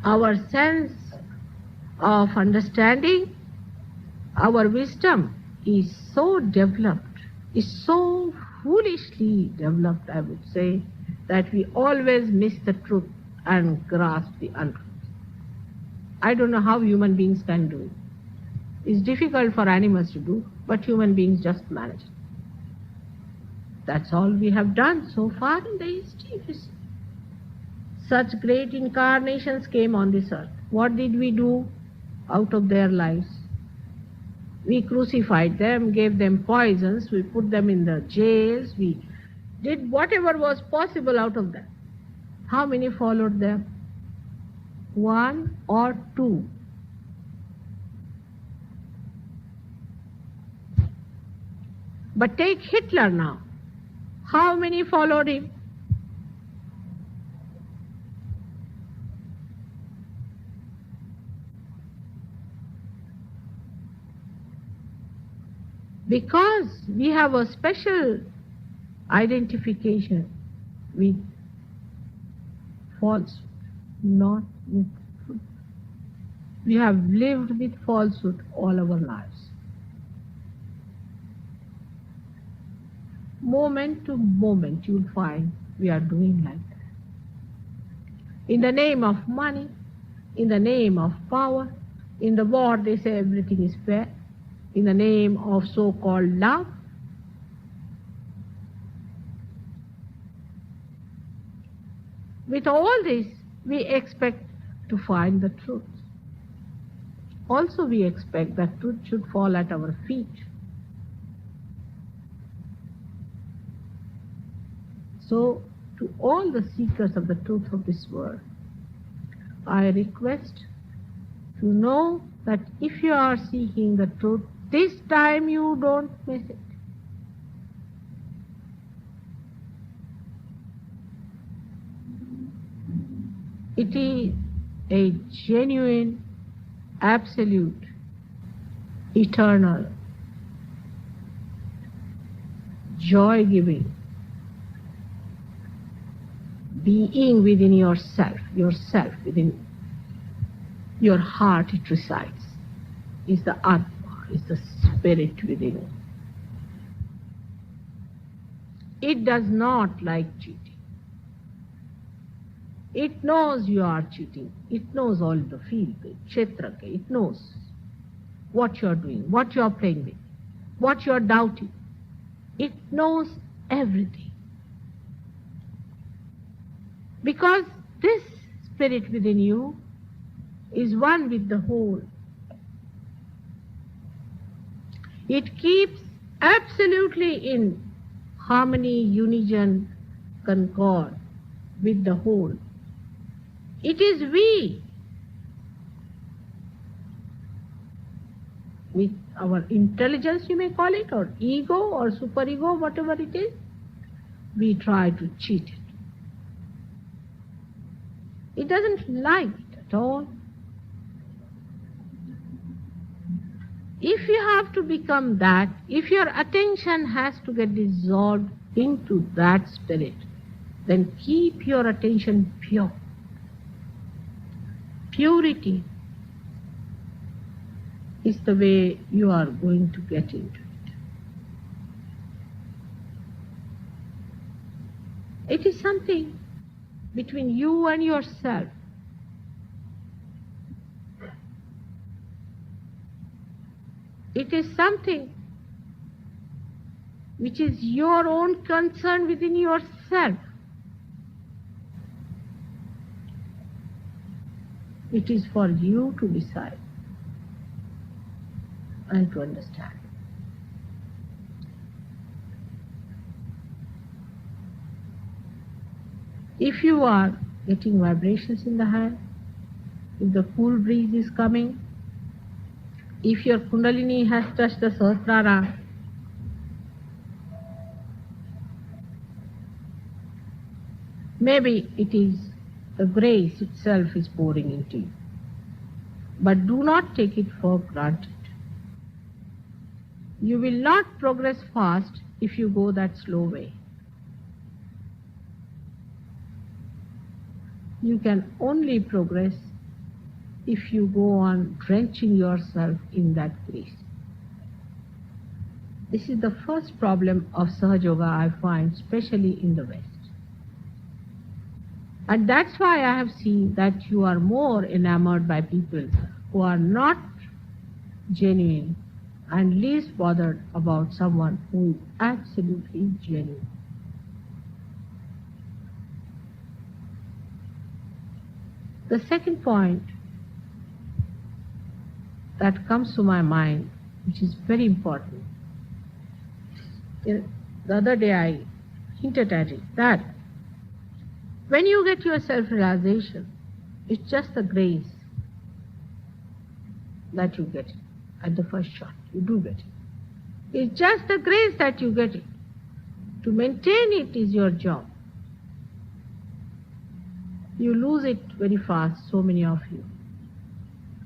[SPEAKER 3] our sense of understanding, our wisdom is so developed, is so foolishly developed, I would say, that we always miss the truth and grasp the untruth. I don't know how human beings can do it. It's difficult for animals to do, but human beings just manage it. That's all we have done so far in the history. Such great incarnations came on this earth. What did we do out of their lives? We crucified them, gave them poisons, we put them in the jails, we did whatever was possible out of them. How many followed them? 1 or 2? But take Hitler now. How many followed him? Because we have a special identification with falsehood, not with truth. We have lived with falsehood all our lives. Moment to moment you'll find we are doing like that. In the name of money, in the name of power, in the war they say everything is fair, in the name of so-called love. With all this, we expect to find the truth. Also we expect that truth should fall at our feet. So, to all the seekers of the truth of this world, I request to know that if you are seeking the truth, this time you don't miss it. It is a genuine, absolute, eternal, joy-giving being within yourself within your heart it resides, is the Atma, is the spirit within you. It does not like cheating. It knows you are cheating. It knows all the field, kshetra, it knows what you are doing, what you are playing with, what you are doubting. It knows everything. Because this spirit within you is one with the whole. It keeps absolutely in harmony, unison, concord with the whole. It is we, with our intelligence you may call it, or ego or superego, whatever it is, we try to cheat it. It doesn't like it at all. If you have to become that, if your attention has to get dissolved into that spirit, then keep your attention pure. Purity is the way you are going to get into it. It is something between you and yourself. It is something which is your own concern within yourself. It is for you to decide and to understand. If you are getting vibrations in the hand, if the cool breeze is coming, if your Kundalini has touched the Sahasrara, maybe it is the grace itself is pouring into you. But do not take it for granted. You will not progress fast if you go that slow way. You can only progress if you go on drenching yourself in that grace. This is the first problem of Sahaja Yoga I find, especially in the West. And that's why I have seen that you are more enamored by people who are not genuine and least bothered about someone who is absolutely genuine. The second point that comes to my mind, which is very important, the other day I hinted at it, that when you get your self-realization, it's just the grace that you get it at the first shot. You do get it. It's just the grace that you get it. To maintain it is your job. You lose it very fast, so many of you.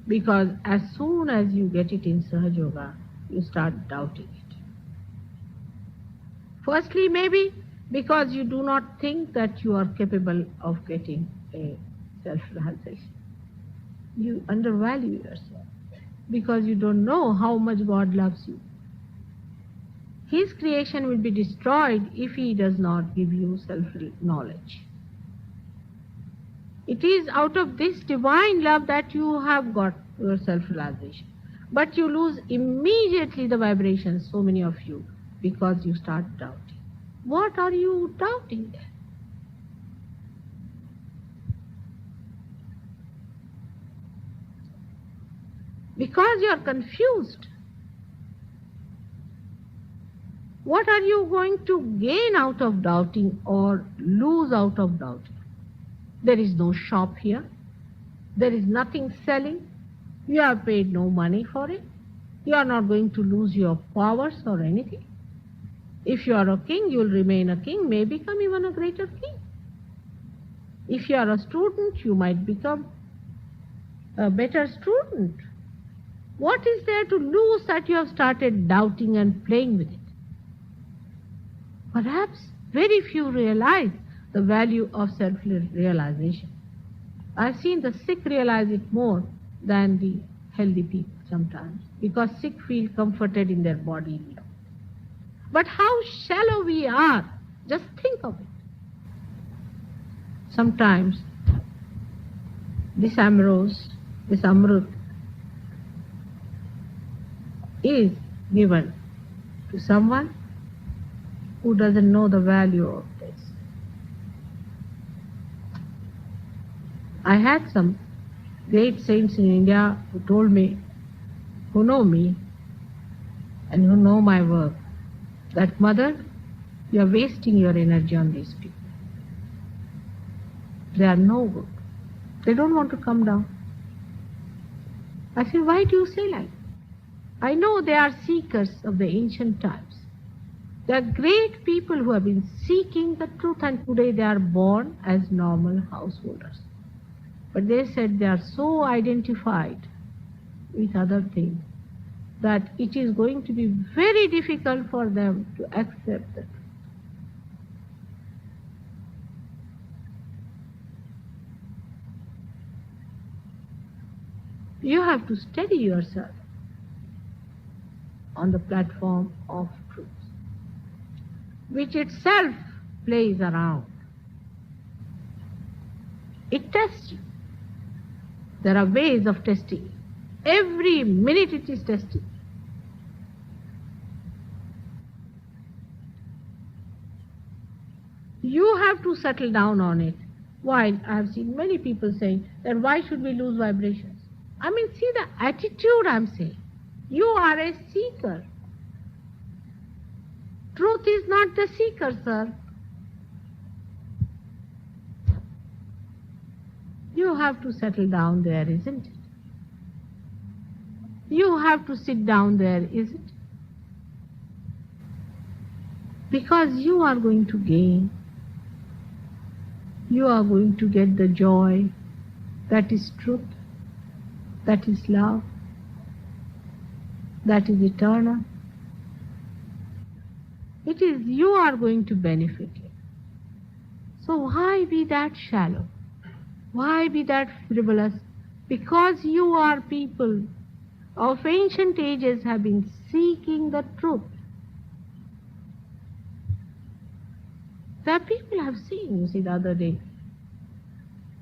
[SPEAKER 3] Because as soon as you get it in Sahaja Yoga, you start doubting it. Firstly, maybe because you do not think that you are capable of getting a self-realization. You undervalue yourself because you don't know how much God loves you. His creation will be destroyed if He does not give you self-knowledge. It is out of this divine love that you have got your self-realization. But you lose immediately the vibrations, so many of you, because you start doubting. What are you doubting then? Because you are confused. What are you going to gain out of doubting or lose out of doubting? There is no shop here. There is nothing selling. You have paid no money for it. You are not going to lose your powers or anything. If you are a king, you will remain a king, may become even a greater king. If you are a student, you might become a better student. What is there to lose that you have started doubting and playing with it? Perhaps very few realize the value of self-realization. I've seen the sick realize it more than the healthy people sometimes, because sick feel comforted in their body. But how shallow we are, just think of it. Sometimes this amrose, this amrut is given to someone who doesn't know the value of this. I had some great saints in India who told me, who know me and who know my work, that mother, you are wasting your energy on these people. They are no good. They don't want to come down. I said, why do you say like that? I know they are seekers of the ancient times. They are great people who have been seeking the truth, and today they are born as normal householders. But they said they are so identified with other things that it is going to be very difficult for them to accept the truth. You have to steady yourself on the platform of truth, which itself plays around. It tests you. There are ways of testing you. Every minute it is testing. You have to settle down on it. While I have seen many people saying that why should we lose vibrations? I mean, see the attitude I'm saying. You are a seeker. Truth is not the seeker, sir. You have to settle down there, isn't it? You have to sit down there, isn't it? Because you are going to gain. You are going to get the joy that is truth, that is love, that is eternal. It is you are going to benefit it. So why be that shallow? Why be that frivolous? Because you are people of ancient ages have been seeking the truth. There people have seen, you see, the other day,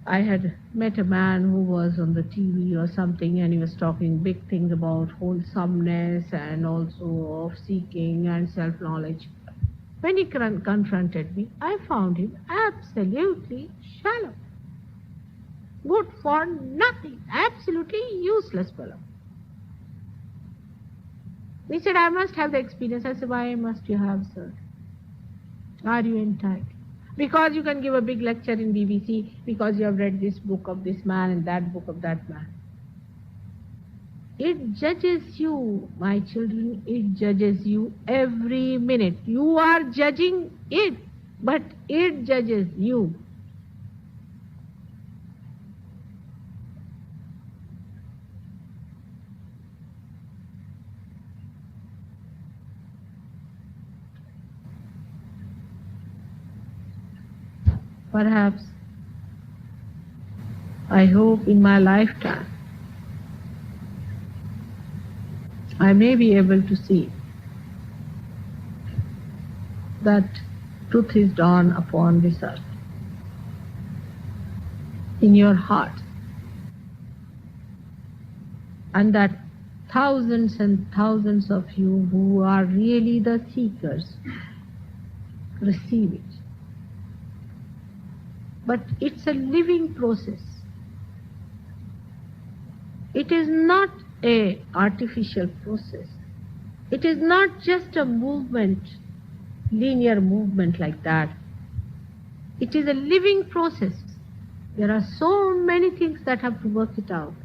[SPEAKER 3] I had met a man who was on the TV or something, and he was talking big things about wholesomeness and also of seeking and self-knowledge. When he confronted me, I found him absolutely shallow. Good for nothing, absolutely useless fellow. He said, I must have the experience. I said, why must you have, sir? Are you entitled? Because you can give a big lecture in BBC, because you have read this book of this man and that book of that man. It judges you, my children, it judges you every minute. You are judging it, but it judges you. Perhaps, I hope in my lifetime, I may be able to see that truth is dawned upon this earth, in your heart, and that thousands and thousands of you who are really the seekers receive it. But it's a living process. It is not an artificial process. It is not just a movement, linear movement like that. It is a living process. There are so many things that have to work it out.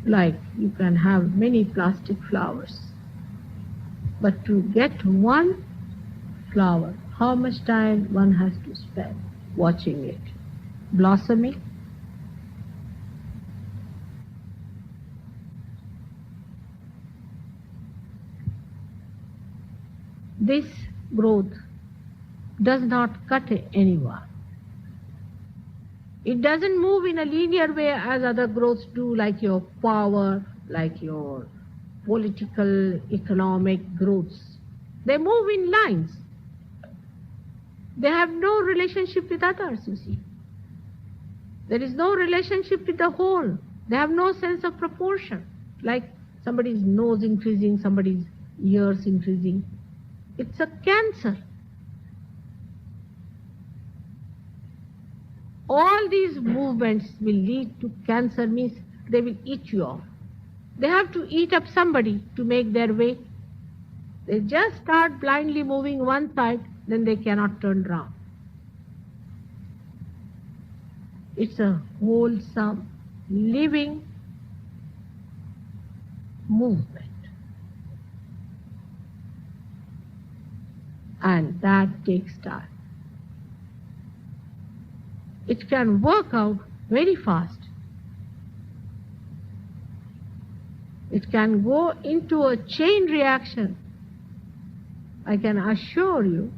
[SPEAKER 3] Like you can have many plastic flowers, but to get one flower, how much time one has to spend watching it blossoming? This growth does not cut anyone. It doesn't move in a linear way as other growths do, like your power, like your political, economic growths. They move in lines. They have no relationship with others, you see. There is no relationship with the whole. They have no sense of proportion. Like somebody's nose increasing, somebody's ears increasing. It's a cancer. All these movements will lead to cancer, means they will eat you off. They have to eat up somebody to make their way. They just start blindly moving one side, then they cannot turn round. It's a wholesome, living movement. And that takes time. It can work out very fast. It can go into a chain reaction. I can assure you,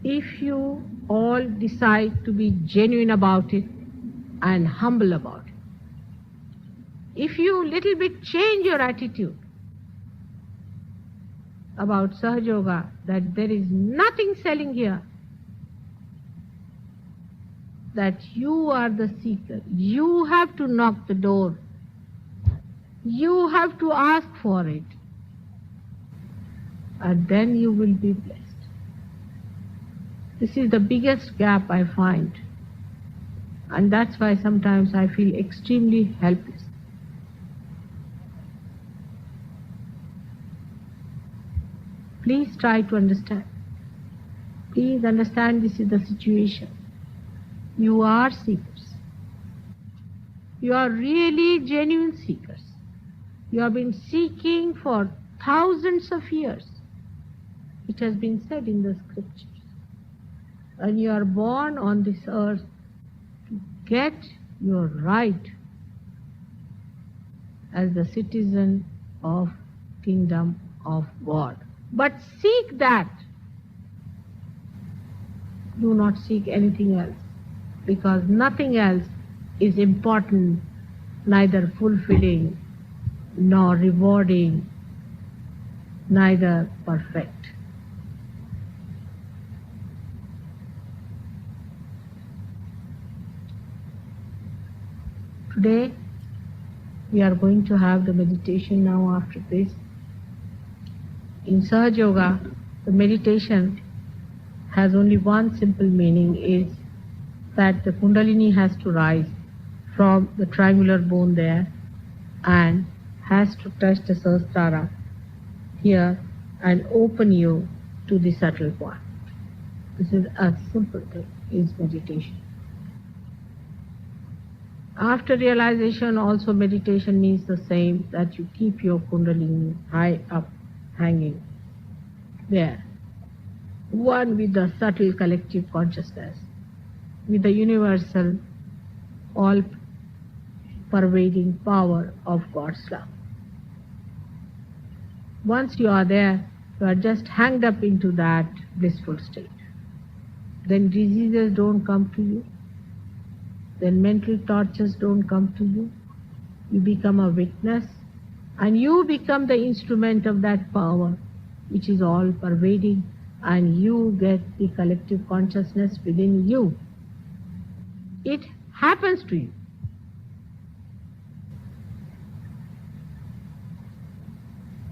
[SPEAKER 3] if you all decide to be genuine about it and humble about it, if you little bit change your attitude about Sahaja Yoga, that there is nothing selling here, that you are the seeker, you have to knock the door, you have to ask for it. and then you will be blessed. This is the biggest gap I find, and that's why sometimes I feel extremely helpless. Please try to understand. Please understand this is the situation. You are seekers. You are really genuine seekers. You have been seeking for thousands of years. It has been said in the scriptures. And you are born on this earth to get your right as the citizen of kingdom of God. But seek that. Do not seek anything else, because nothing else is important, neither fulfilling nor rewarding, neither perfect. Today we are going to have the meditation now after this. In Sahaja Yoga, the meditation has only one simple meaning, is that the Kundalini has to rise from the triangular bone there and has to touch the Sahasrara here and open you to the subtle point. This is a simple thing, is meditation. After realization, also meditation means the same, that you keep your Kundalini high up, hanging there, one with the subtle collective consciousness, with the universal, all-pervading power of God's love. Once you are there, you are just hanged up into that blissful state. Then diseases don't come to you. Then mental tortures don't come to you. You become a witness, and you become the instrument of that power which is all-pervading, and you get the collective consciousness within you. It happens to you.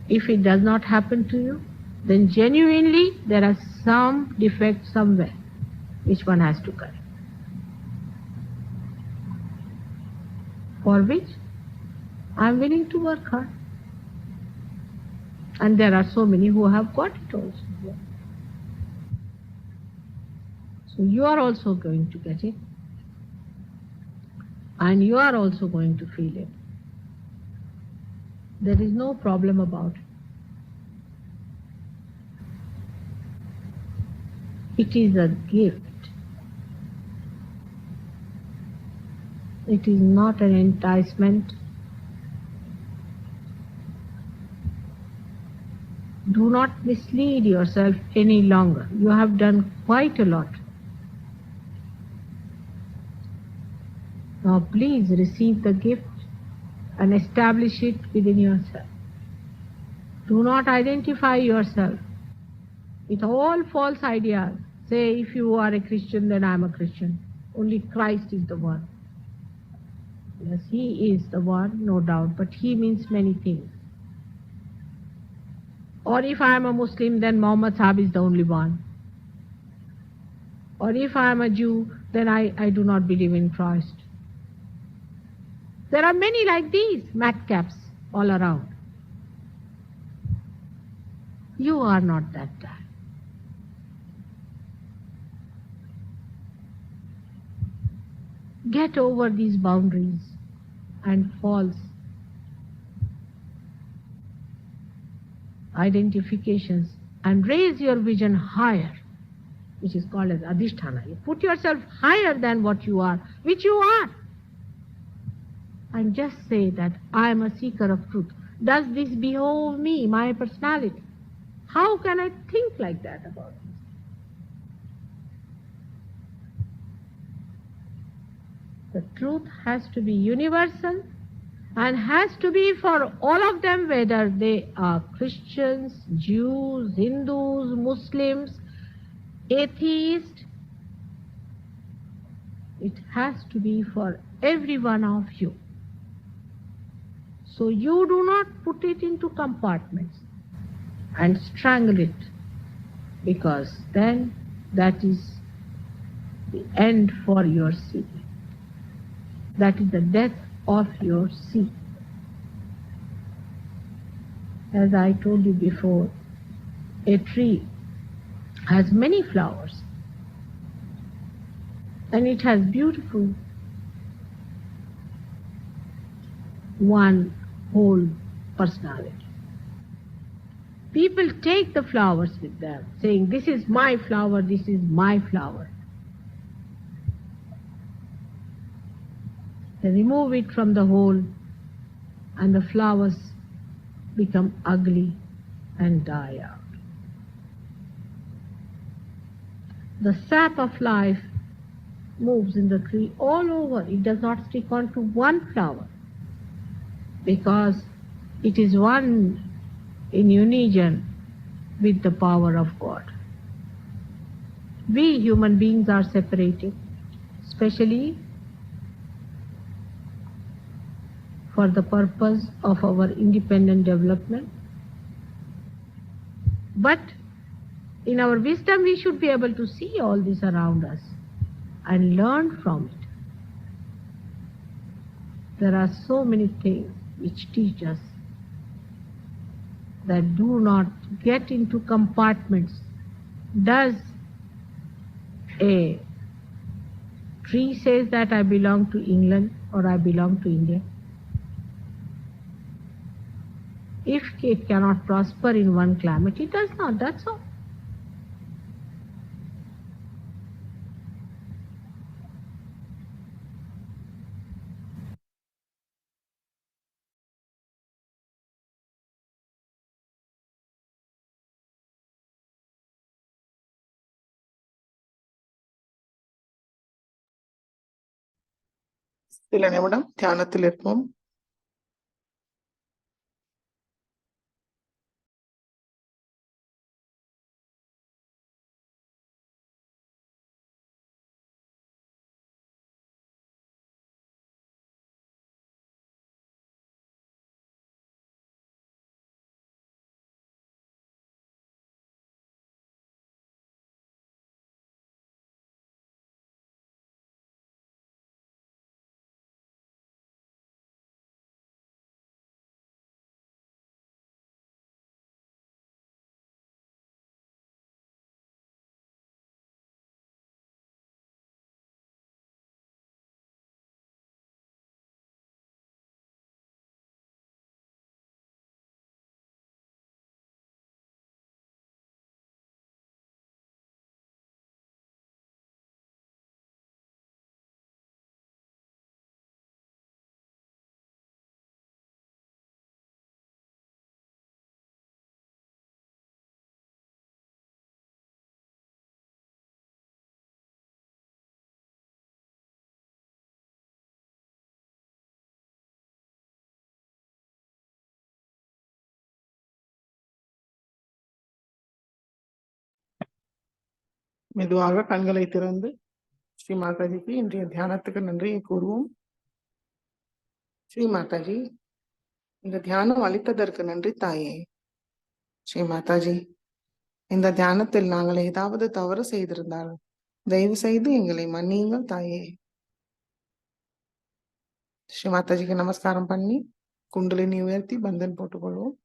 [SPEAKER 3] If it does not happen to you, then genuinely there are some defect somewhere which one has to correct, for which I am willing to work hard. And there are so many who have got it also. So you are also going to get it, and you are also going to feel it. There is no problem about it. It is a gift. It is not an enticement. Do not mislead yourself any longer. You have done quite a lot. Now please receive the gift and establish it within yourself. Do not identify yourself with all false ideas. Say, if you are a Christian, then I am a Christian. Only Christ is the one. Yes, He is the one, no doubt, but He means many things. Or if I am a Muslim, then Muhammad Sahib is the only one. Or if I am a Jew, then I do not believe in Christ. There are many like these madcaps all around. You are not that guy. Get over these boundaries and false identifications and raise your vision higher, which is called as Adhisthana. You put yourself higher than what you are, which you are. And just say that I am a seeker of truth. Does this behove me, my personality? How can I think like that about it? The truth has to be universal and has to be for all of them, whether they are Christians, Jews, Hindus, Muslims, atheists. It has to be for every one of you. So you do not put it into compartments. and strangle it, because then that is the end for your seed. That is the death of your seed. As I told you before, a tree has many flowers and it has beautiful one whole personality. People take the flowers with them, saying, "This is my flower, this is my flower." They remove it from the hole and the flowers become ugly and die out. The sap of life moves in the tree all over. It does not stick on to one flower because it is one in union with the power of God. We human beings are separated, especially for the purpose of our independent development. But in our wisdom, we should be able to see all this around us and learn from it. There are so many things which teach us that do not get into compartments. Does a tree says that I belong to England or I belong to India? If it cannot prosper in one climate, it does not, that's all.
[SPEAKER 2] சில நிமிடம் தியானத்தில் இருப்போம். மெதுவாக கண்களை திறந்து ஸ்ரீ மாதாஜிக்கு இன்றைய தியானத்துக்கு நன்றியை கூறுவோம். ஸ்ரீ மாதாஜி, இந்த தியானம் அளித்ததற்கு நன்றி தாயே. ஸ்ரீ மாதாஜி, இந்த தியானத்தில் நாங்கள் ஏதாவது தவறு செய்திருந்தால் தயவு செய்து எங்களை மன்னியுங்கள் தாயே. ஸ்ரீ மாதாஜிக்கு நமஸ்காரம் பண்ணி குண்டலினி உயர்த்தி பந்தன் போட்டுக்கொள்வோம்.